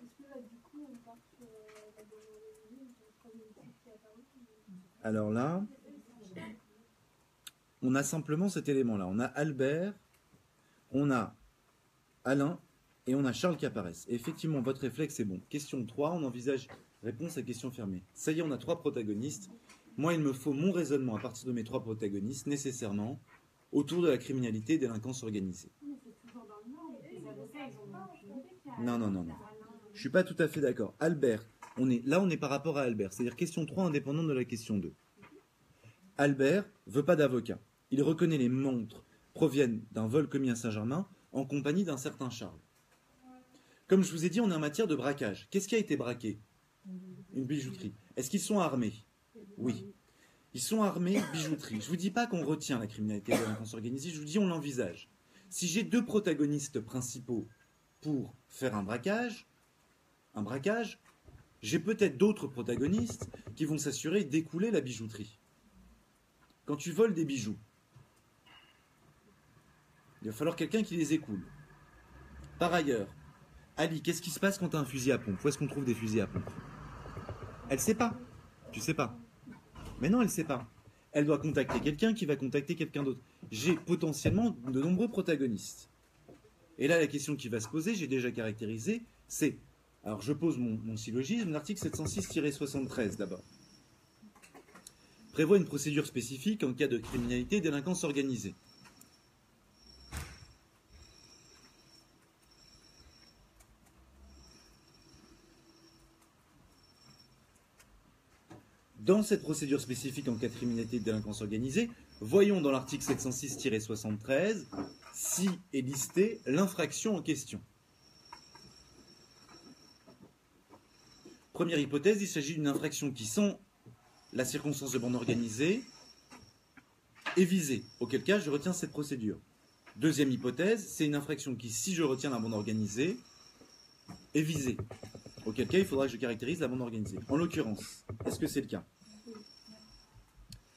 Est-ce que là, du coup, on part sur la bonne origine, sur le troisième type qui est apparu Alors là, on a simplement cet élément-là. On a Albert, on a Alain et on a Charles qui apparaissent. Et effectivement, votre réflexe est bon. Question 3, on envisage réponse à question fermée. Ça y est, on a 3 protagonistes. Moi, il me faut mon raisonnement à partir de mes 3 protagonistes, nécessairement, autour de la criminalité et délinquance organisée. Mais c'est toujours dans le Nord. Les avocats, ils ont une impunité. Non, non, non, non. Je suis pas tout à fait d'accord. Albert, on est par rapport à Albert. C'est-à-dire question 3 indépendante de la question 2. Albert veut pas d'avocat. Il reconnaît les montres proviennent d'un vol commis à Saint-Germain en compagnie d'un certain Charles. Comme je vous ai dit, on est en matière de braquage. Qu'est-ce qui a été braqué ? Une bijouterie. Est-ce qu'ils sont armés ? Oui. Ils sont armés, bijouterie. Je vous dis pas qu'on retient la criminalité et la délinquance organisée, je vous dis on l'envisage. Si j'ai 2 protagonistes principaux pour faire un braquage, j'ai peut-être d'autres protagonistes qui vont s'assurer d'écouler la bijouterie. Quand tu voles des bijoux, il va falloir quelqu'un qui les écoule. Par ailleurs, Ali, qu'est-ce qui se passe quand tu as un fusil à pompe ? Où est-ce qu'on trouve des fusils à pompe ? Elle sait pas. Tu sais pas. Mais non, elle sait pas. Elle doit contacter quelqu'un qui va contacter quelqu'un d'autre. J'ai potentiellement de nombreux protagonistes. Et là, la question qui va se poser, j'ai déjà caractérisé, c'est... Alors, je pose mon syllogisme. L'article 706-73, d'abord, prévoit une procédure spécifique en cas de criminalité et délinquance organisée. Dans cette procédure spécifique en cas de criminalité et de délinquance organisée, voyons dans l'article 706-73 si est listée l'infraction en question. Première hypothèse, il s'agit d'une infraction qui, sans la circonstance de bande organisée, est visée, auquel cas je retiens cette procédure. Deuxième hypothèse, c'est une infraction qui, si je retiens la bande organisée, est visée, auquel cas il faudra que je caractérise la bande organisée. En l'occurrence, est-ce que c'est le cas ?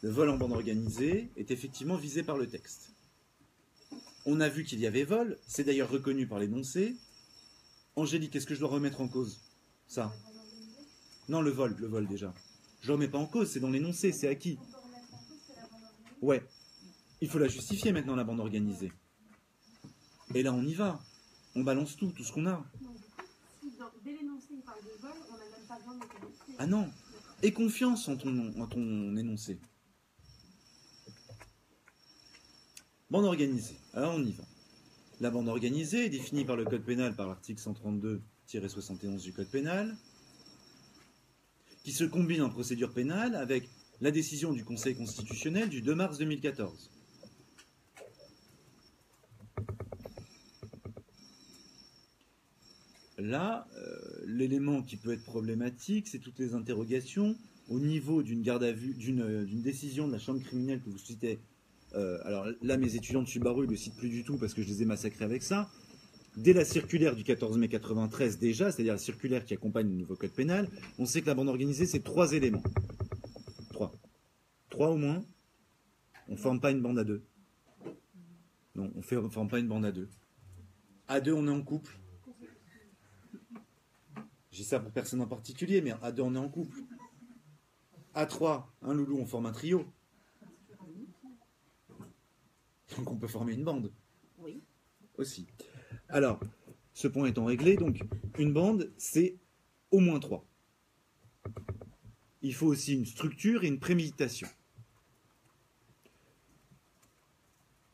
Le vol en bande organisée est effectivement visé par le texte. On a vu qu'il y avait vol, c'est d'ailleurs reconnu par l'énoncé. Angélique, est-ce que je dois remettre en cause ça? Non, le vol déjà. Je ne remets pas en cause, c'est dans l'énoncé, c'est acquis. On peut remettre en cause que la bande organisée. Ouais, il faut la justifier maintenant, la bande organisée. Et là, on y va. On balance tout ce qu'on a. Donc, si dès l'énoncé, il parle de vol, on n'a même pas besoin de mettre l'énoncé. Ah non, aie confiance en ton énoncé. Bande organisée. Alors on y va. La bande organisée est définie par le Code pénal par l'article 132-71 du Code pénal, qui se combine en procédure pénale avec la décision du Conseil constitutionnel du 2 mars 2014. Là, l'élément qui peut être problématique, c'est toutes les interrogations au niveau d'une garde à vue, d'une décision de la chambre criminelle que vous citez. Alors là, mes étudiants de Subaru ne le citent plus du tout parce que je les ai massacrés avec ça. Dès la circulaire du 14 mai 93 déjà, c'est-à-dire la circulaire qui accompagne le nouveau code pénal, on sait que la bande organisée, c'est 3 éléments. 3. 3 au moins. On ne forme pas une bande à 2. Non, on ne forme pas une bande à 2. À 2, on est en couple. J'ai ça pour personne en particulier, mais à 2, on est en couple. À 3, un loulou, on forme un trio. Donc on peut former une bande. Oui. Aussi. Alors, ce point étant réglé, donc une bande, c'est au moins 3. Il faut aussi une structure et une préméditation.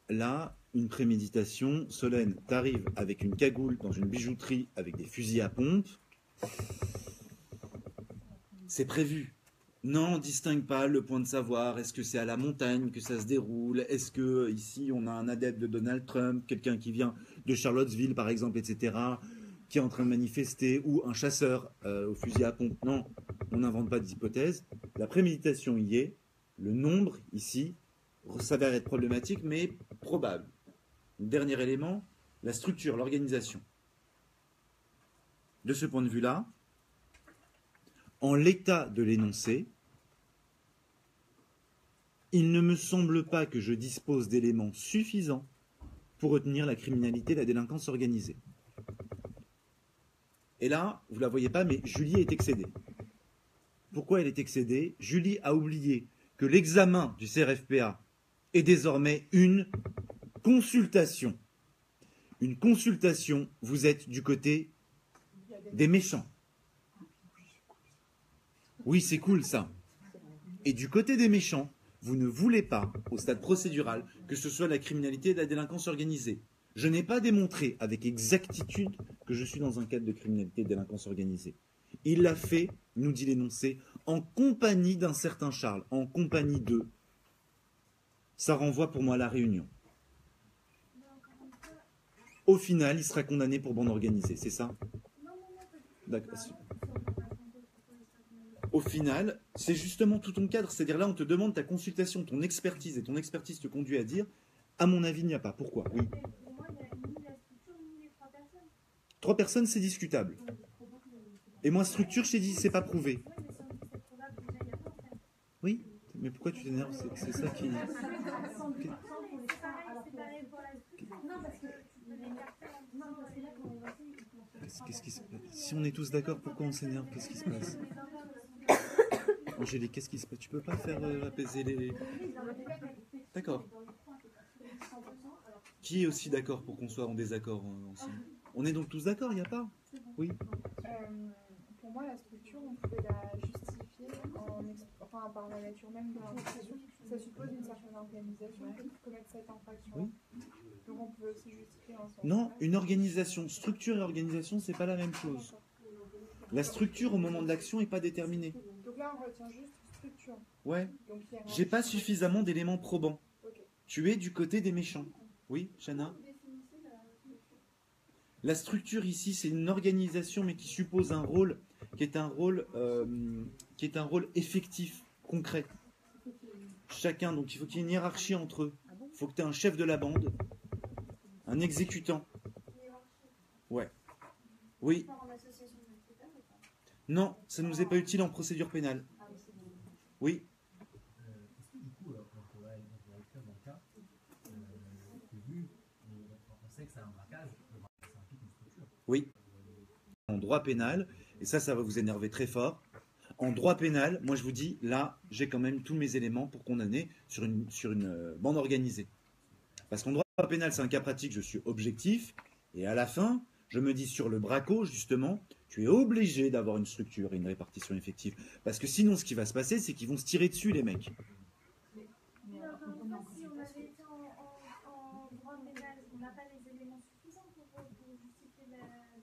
Là, une préméditation, Solène, t'arrives avec une cagoule dans une bijouterie avec des fusils à pompe. C'est prévu. Non, on ne distingue pas le point de savoir. Est-ce que c'est à la montagne que ça se déroule? Est-ce que ici on a un adepte de Donald Trump, quelqu'un qui vient de Charlottesville par exemple, etc., qui est en train de manifester, ou un chasseur au fusil à pompe? Non, on n'invente pas d'hypothèse. La préméditation y est. Le nombre ici s'avère être problématique, mais probable. Dernier élément, la structure, l'organisation. De ce point de vue-là, en l'état de l'énoncé, il ne me semble pas que je dispose d'éléments suffisants pour retenir la criminalité et la délinquance organisée. Et là, vous ne la voyez pas, mais Julie est excédée. Pourquoi elle est excédée? Julie a oublié que l'examen du CRFPA est désormais une consultation. Une consultation, vous êtes du côté des méchants. Oui, c'est cool ça. Et du côté des méchants, vous ne voulez pas, au stade procédural, que ce soit la criminalité et la délinquance organisée. Je n'ai pas démontré avec exactitude que je suis dans un cadre de criminalité et de délinquance organisée. Il l'a fait, nous dit l'énoncé, en compagnie d'un certain Charles, en compagnie d'eux. Ça renvoie pour moi à la réunion. Au final, il sera condamné pour bande organisée, c'est ça? D'accord. Au final, c'est justement tout ton cadre. C'est-à-dire là, on te demande ta consultation, ton expertise, et ton expertise te conduit à dire, à mon avis, il n'y a pas. Pourquoi? Oui. Pour moi, il n'y a ni la structure ni les 3 personnes. 3 personnes, c'est discutable. Et moi, structure, je t'ai dit, c'est pas prouvé. Oui, mais si on dit que c'est probable, déjà, il n'y a pas en fait. Oui, mais pourquoi tu t'énerves? C'est ça qui... C'est pareil pour la structure. Non, parce que tu peux l'écarter en disant. Non, parce que là, quand on va Qu'est-ce qui se passe? Si on est tous d'accord, pourquoi on s'énerve? Qu'est-ce qui se passe? Angélique, qu'est-ce qui se passe? Tu peux pas faire apaiser les... D'accord. Qui est aussi d'accord pour qu'on soit en désaccord ensemble? On est donc tous d'accord, il n'y a pas? Oui. Pour moi, la structure, on pouvait la justifier par la nature même de l'infraction. Ça suppose une certaine organisation pour commettre cette infraction. Oui. Donc on peut aussi justifier un sens. Non, une organisation, structure et organisation, c'est pas la même chose. La structure au moment de l'action n'est pas déterminée. Donc là, on retient juste structure. Ouais. Donc, il y a un- J'ai pas suffisamment d'éléments probants. Ok. Tu es du côté des méchants. Oui, Chana? La structure ici, c'est une organisation, mais qui suppose un rôle qui est un rôle effectif, concret. Chacun, donc il faut qu'il y ait une hiérarchie entre eux. Il faut que tu aies un chef de la bande, un exécutant. Ouais. Oui. Non, ça ne nous est pas utile en procédure pénale. Oui. Du coup, c'est un braquage, le braquage, ça implique une structure. Oui. En droit pénal, et ça va vous énerver très fort. En droit pénal, moi je vous dis, là, j'ai quand même tous mes éléments pour condamner sur une bande organisée. Parce qu'en droit pénal, c'est un cas pratique, je suis objectif, et à la fin, je me dis sur le braco, justement, tu es obligé d'avoir une structure et une répartition effective. Parce que sinon, ce qui va se passer, c'est qu'ils vont se tirer dessus, les mecs. Mais encore une fois, si on avait été en droit pénal, on n'a pas les éléments suffisants pour justifier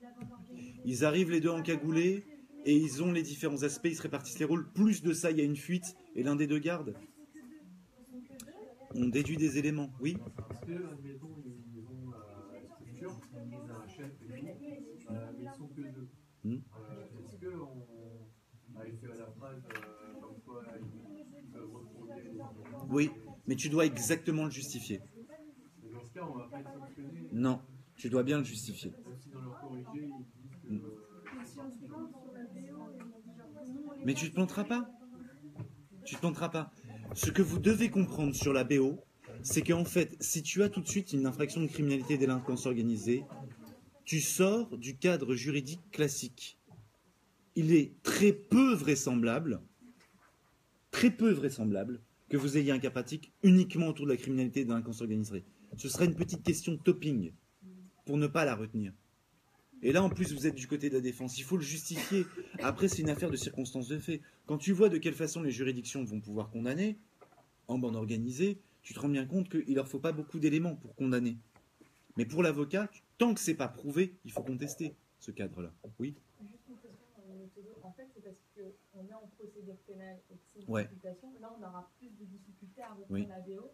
la bande organisée. Ils arrivent les deux encagoulés, et ils ont les différents aspects, ils se répartissent les rôles. Plus de ça, il y a une fuite, et l'un des deux garde. On déduit des éléments, oui. Parce que, admettons, ils ont la structure, ils ont un chef et tout, mais ils sont que deux. Est-ce qu'on a fait à la phrase comme quoi ils peuvent retrouver les... Oui, mais tu dois exactement le justifier. Dans ce cas, on va pas être sanctionné. Non, tu dois bien le justifier. Même si dans leur corrigé, ils disent que... Si on se plante sur la BO, ils vont dire non, on les Mais tu te planteras pas. Tu te planteras pas. Ce que vous devez comprendre sur la BO, c'est qu'en fait, si tu as tout de suite une infraction de criminalité et délinquance organisée, tu sors du cadre juridique classique. Il est très peu vraisemblable que vous ayez un cas pratique uniquement autour de la criminalité et de la délinquance organisée. Ce sera une petite question de topping pour ne pas la retenir. Et là, en plus, vous êtes du côté de la défense. Il faut le justifier. Après, c'est une affaire de circonstances de fait. Quand tu vois de quelle façon les juridictions vont pouvoir condamner, en bande organisée, tu te rends bien compte qu'il ne leur faut pas beaucoup d'éléments pour condamner. Mais pour l'avocat, tant que c'est pas prouvé, il faut contester ce cadre-là. Oui. Juste une question méthodo. En fait, c'est parce qu'on est en procédure pénale et que c'est une Ouais. consultation. Là, on aura plus de difficultés à reprendre Oui. la BO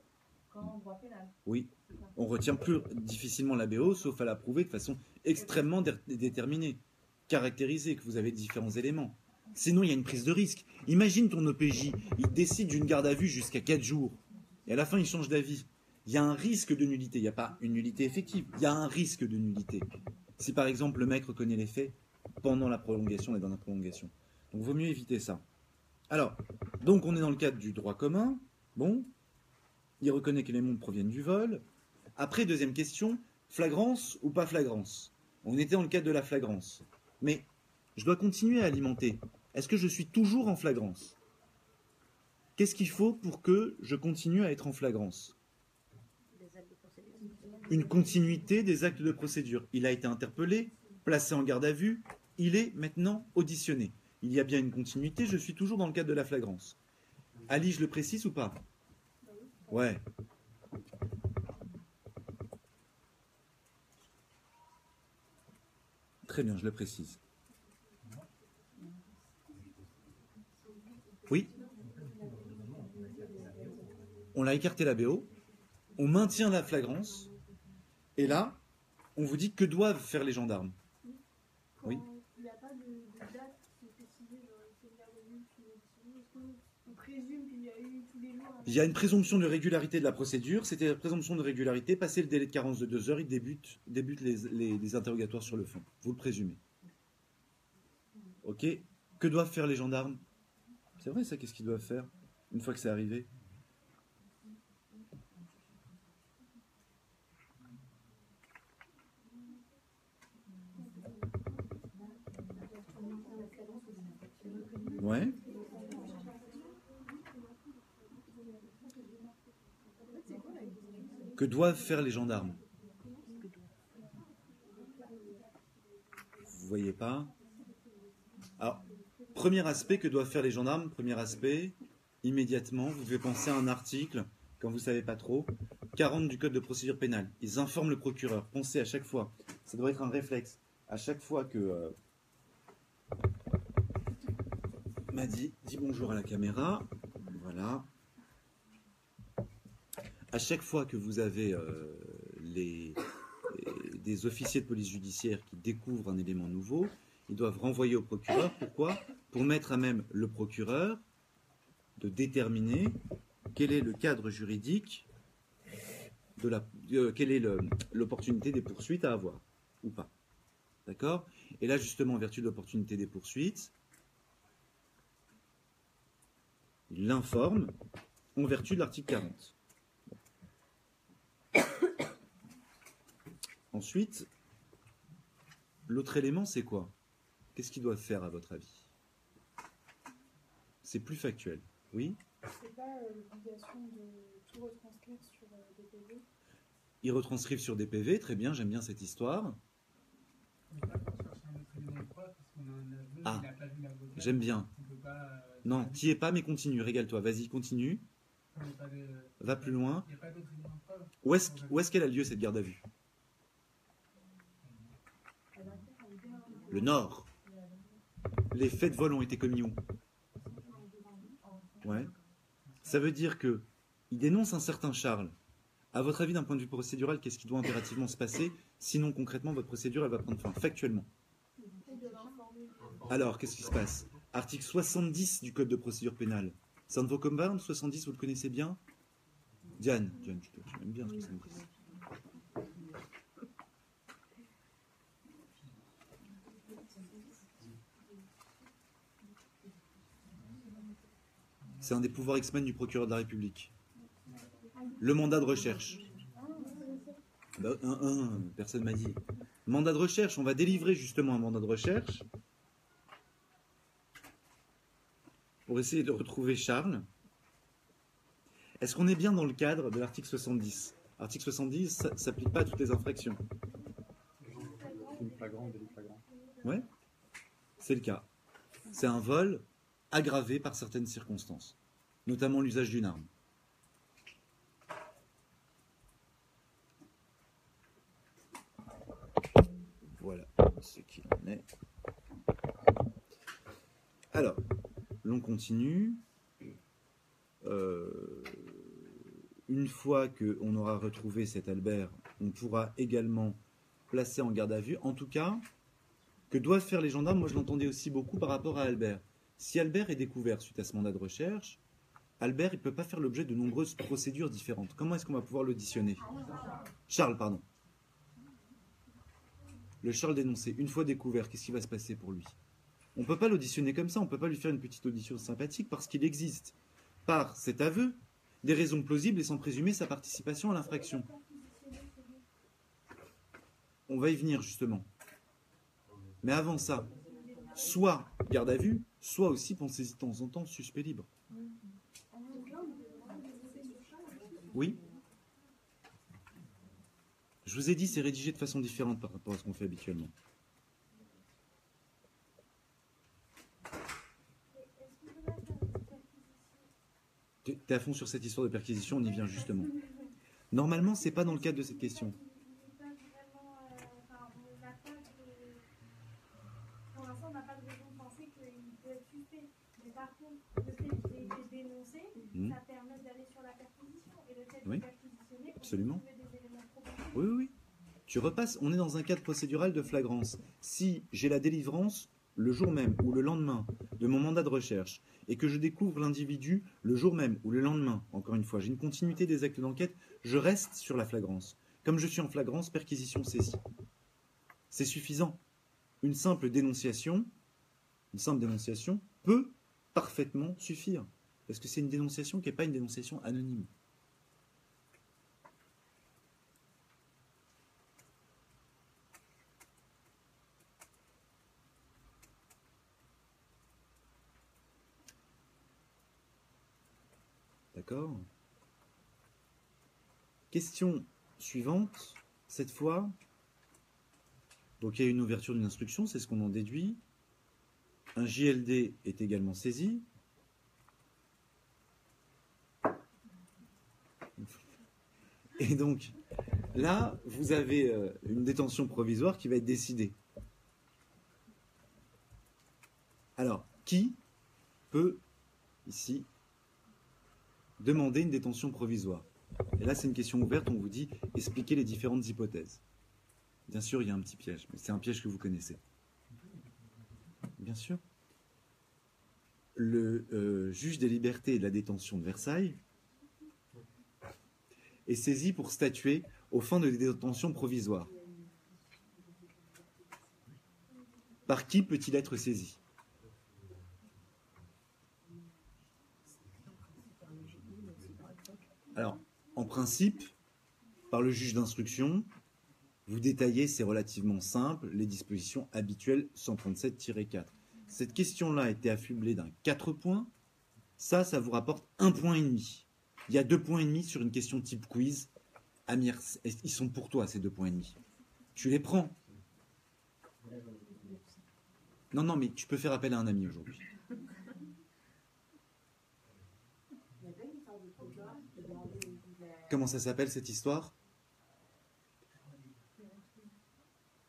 qu'en droit pénal. Oui. On retient plus difficilement la BO, sauf à la prouver de façon extrêmement déterminée, caractérisée, que vous avez différents éléments. Sinon, il y a une prise de risque. Imagine ton OPJ, il décide d'une garde à vue jusqu'à 4 jours, et à la fin, il change d'avis. Il y a un risque de nullité. Il n'y a pas une nullité effective, il y a un risque de nullité. Si par exemple, le mec reconnaît les faits pendant la prolongation et dans la prolongation. Donc, il vaut mieux éviter ça. Alors, donc on est dans le cadre du droit commun. Bon, il reconnaît que les montres proviennent du vol. Après, deuxième question, flagrance ou pas flagrance? On était dans le cadre de la flagrance. Mais je dois continuer à alimenter. Est-ce que je suis toujours en flagrance? Qu'est-ce qu'il faut pour que je continue à être en flagrance? Une continuité des actes de procédure. Il a été interpellé, placé en garde à vue, il est maintenant auditionné. Il y a bien une continuité, je suis toujours dans le cadre de la flagrance. Ali, je le précise ou pas? Ouais. Très bien, je le précise. Oui. On l'a écarté la BO, on maintient la flagrance, et là, on vous dit que doivent faire les gendarmes. Oui. Il n'y a pas de date qui est précisée, genre c'est une garde à vue, puis est-ce qu'on présume qu'il y a eu tous les jours? Il y a une présomption de régularité de la procédure. C'était la présomption de régularité. Passé le délai de carence de 2 heures, il débute les interrogatoires sur le fond. Vous le présumez. Ok. Que doivent faire les gendarmes? C'est vrai ça, qu'est-ce qu'ils doivent faire une fois que c'est arrivé? Ouais. Que doivent faire les gendarmes? Vous voyez pas? Alors, premier aspect, que doivent faire les gendarmes? Premier aspect, immédiatement, vous devez penser à un article, quand vous ne savez pas trop, 40 du Code de procédure pénale. Ils informent le procureur. Pensez à chaque fois. Ça doit être un réflexe. À chaque fois que... Madi, dis bonjour à la caméra. Voilà. À chaque fois que vous avez des officiers de police judiciaire qui découvrent un élément nouveau, ils doivent renvoyer au procureur. Pourquoi? Pour mettre à même le procureur de déterminer quel est le cadre juridique quelle est l'opportunité des poursuites à avoir, ou pas. D'accord? Et là, justement, en vertu de l'opportunité des poursuites, il l'informe en vertu de l'article 40. Ensuite, l'autre élément, c'est quoi? Qu'est-ce qu'ils doivent faire, à votre avis? C'est plus factuel. Oui? C'est pas l'obligation de tout retranscrire sur des PV? Ils retranscrivent sur des PV, très bien, j'aime bien cette histoire. On va pas chercher un autre élément de preuve parce qu'on a un aveu, Ah, il n'a pas vu l'avocat. j'aime bien. On peut pas, Non, t'y es pas, mais continue, régale-toi. Vas-y, continue. on n'a pas de- Va plus loin. Il n'y a pas d'autre élément de preuve. Où est-ce qu'elle a lieu, cette garde à vue? Le Nord. Les faits de vol ont été commis où? Ouais. Ça veut dire que il dénonce un certain Charles. À votre avis, d'un point de vue procédural, qu'est-ce qui doit impérativement se passer? Sinon, concrètement, votre procédure, elle va prendre fin, factuellement. Alors, qu'est-ce qui se passe? Article 70 du Code de procédure pénale. Ça ne vaut comme 20, 70, vous le connaissez bien? Diane, tu aimes bien 70. C'est un des pouvoirs X-Men du procureur de la République. Le mandat de recherche. Bah, personne m'a dit. Mandat de recherche, on va délivrer justement un mandat de recherche pour essayer de retrouver Charles. Est-ce qu'on est bien dans le cadre de l'article 70? L'article 70, ça ne s'applique pas à toutes les infractions. Crime flagrant, délit flagrant. Ouais, c'est le cas. C'est un vol aggravé par certaines circonstances, notamment l'usage d'une arme. Voilà ce qu'il en est. Alors, l'on continue. Une fois qu'on aura retrouvé cet Albert, on pourra également placer en garde à vue. En tout cas, que doivent faire les gendarmes, moi je l'entendais aussi beaucoup par rapport à Albert. Si Albert est découvert suite à ce mandat de recherche, Albert, il ne peut pas faire l'objet de nombreuses procédures différentes. Comment est-ce qu'on va pouvoir l'auditionner? Charles, pardon. Le Charles dénoncé, une fois découvert, qu'est-ce qui va se passer pour lui? On ne peut pas l'auditionner comme ça, on ne peut pas lui faire une petite audition sympathique parce qu'il existe, par cet aveu, des raisons plausibles et sans présumer sa participation à l'infraction. On va y venir justement. Mais avant ça, soit garde à vue, soit aussi, pensez-y de temps en temps, suspect libre. Oui? Je vous ai dit, c'est rédigé de façon différente par rapport à ce qu'on fait habituellement. T'es à fond sur cette histoire de perquisition, on y vient justement. Normalement, c'est pas dans le cadre de cette question. Pour l'instant, on n'a pas de raison de penser qu'il peut être suspect. Mais par contre, le fait qu'il ait été dénoncé, ça permet d'aller sur la perquisition. Et le fait de perquisitionner, absolument. on peut trouver des éléments probants. Oui, oui, oui. Tu repasses, on est dans un cadre procédural de flagrance. Si j'ai la délivrance le jour même ou le lendemain de mon mandat de recherche et que je découvre l'individu le jour même ou le lendemain, encore une fois, j'ai une continuité des actes d'enquête, je reste sur la flagrance. Comme je suis en flagrance, perquisition saisie. C'est suffisant. Une simple dénonciation peut parfaitement suffire. Parce que c'est une dénonciation qui n'est pas une dénonciation anonyme. D'accord? Question suivante. Cette fois, donc il y a une ouverture d'une instruction, c'est ce qu'on en déduit. Un JLD est également saisi. Et donc, là, vous avez une détention provisoire qui va être décidée. Alors, qui peut, ici, demander une détention provisoire? Et là, c'est une question ouverte, on vous dit expliquez les différentes hypothèses. Bien sûr, il y a un petit piège, mais c'est un piège que vous connaissez. Bien sûr. Le juge des libertés et de la détention de Versailles est saisi pour statuer aux fins de détention provisoire. Par qui peut-il être saisi? Alors, en principe, par le juge d'instruction, Vous détaillez, c'est relativement simple, les dispositions habituelles 137-4. Cette question-là était affublée d'un 4 points. Ça vous rapporte 1,5 point. Il y a 2,5 points sur une question type quiz. Amir, ils sont pour toi, ces 2,5 points. Tu les prends. Non, mais tu peux faire appel à un ami aujourd'hui. Comment ça s'appelle cette histoire?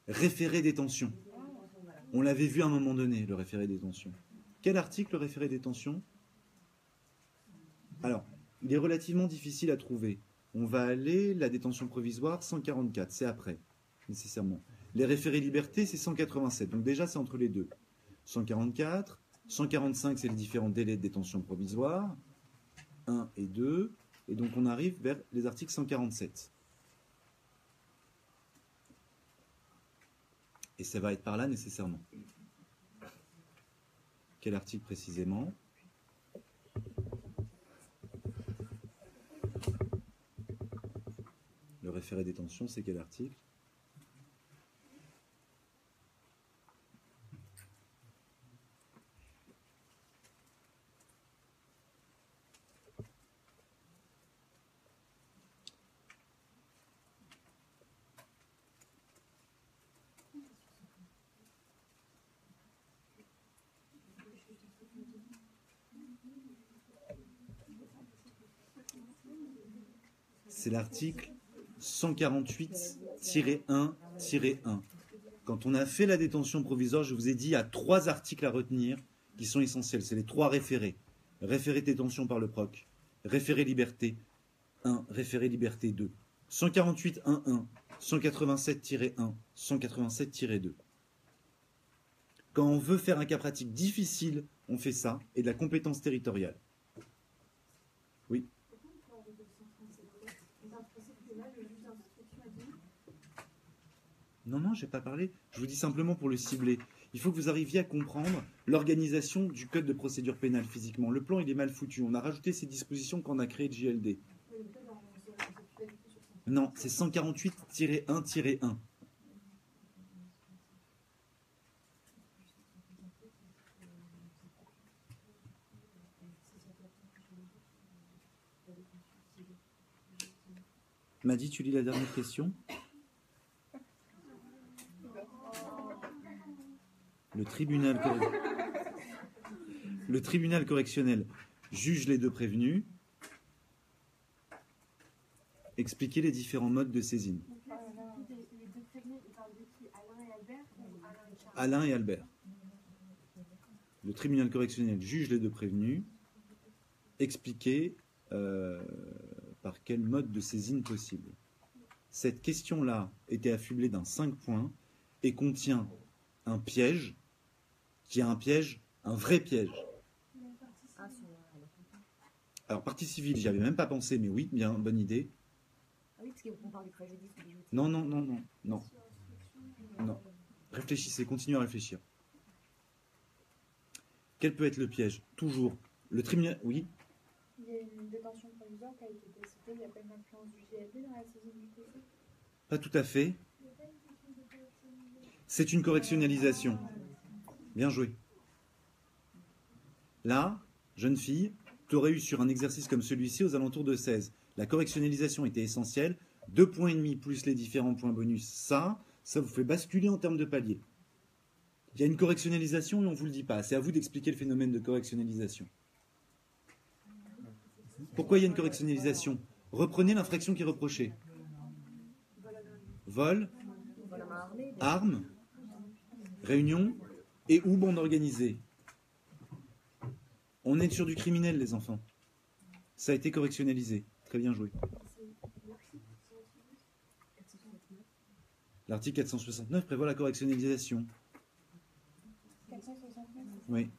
Référé détention. On l'avait vu à un moment donné, le référé détention. Quel article, le référé détention? Alors, il est relativement difficile à trouver. On va aller, la détention provisoire, 144, c'est après, nécessairement. Les référés liberté, c'est 187, donc déjà c'est entre les deux. 144, 145, c'est les différents délais de détention provisoire, 1 et 2, et donc on arrive vers les articles 147. Et ça va être par là nécessairement. Quel article précisément? Le référé détention, c'est quel article? C'est l'article 148-1-1. Quand on a fait la détention provisoire, je vous ai dit, il y a 3 articles à retenir qui sont essentiels. C'est les 3 référés. Référé détention par le proc, référé liberté 1, référé liberté 2. 148-1-1, 187-1, 187-2. Quand on veut faire un cas pratique difficile, on fait ça, et de la compétence territoriale. Oui. Non, je n'ai pas parlé. Je vous dis simplement pour le cibler. Il faut que vous arriviez à comprendre l'organisation du code de procédure pénale physiquement. Le plan, il est mal foutu. On a rajouté ces dispositions quand on a créé le JLD. Non, c'est 148-1-1. Madi, tu lis la dernière question? Le tribunal correctionnel juge les 2 prévenus. Expliquez les différents modes de saisine. Alain et Albert. Le tribunal correctionnel juge les 2 prévenus. Expliquez par quel mode de saisine possible. Cette question-là était affublée d'un 5 points et contient un piège, qui est un piège, un vrai piège. Alors, partie civile, j'y avais même pas pensé, mais oui, bien, bonne idée. Ah oui, parce qu'on parle du préjudice ou du justice. Non. Réfléchissez, continuez à réfléchir. Quel peut être le piège? Toujours. Le tribunal... Oui. Il y a une détention provisoire qui a été décidée, il n'y a pas une influence du JLD dans la saisine du PC? Pas tout à fait. C'est une correctionnalisation. Bien joué. Là, jeune fille, tu aurais eu sur un exercice comme celui-ci aux alentours de 16. La correctionnalisation était essentielle. 2,5 points plus les différents points bonus, ça vous fait basculer en termes de palier. Il y a une correctionnalisation et on ne vous le dit pas. C'est à vous d'expliquer le phénomène de correctionnalisation. Pourquoi il y a une correctionnalisation? Reprenez l'infraction qui est reprochée. Vol, arme, réunion et ou bande organisée. On est sur du criminel, les enfants. Ça a été correctionnalisé. Très bien joué. L'article 469 prévoit la correctionnalisation. 469. Oui.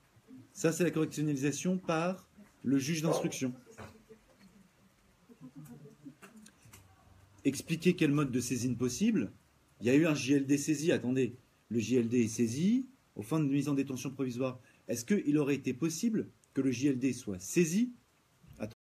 Ça, c'est la correctionnalisation par le juge d'instruction. Expliquer quel mode de saisine possible. Il y a eu un JLD saisi. Attendez, le JLD est saisi aux fins de mise en détention provisoire. Est-ce qu'il aurait été possible que le JLD soit saisi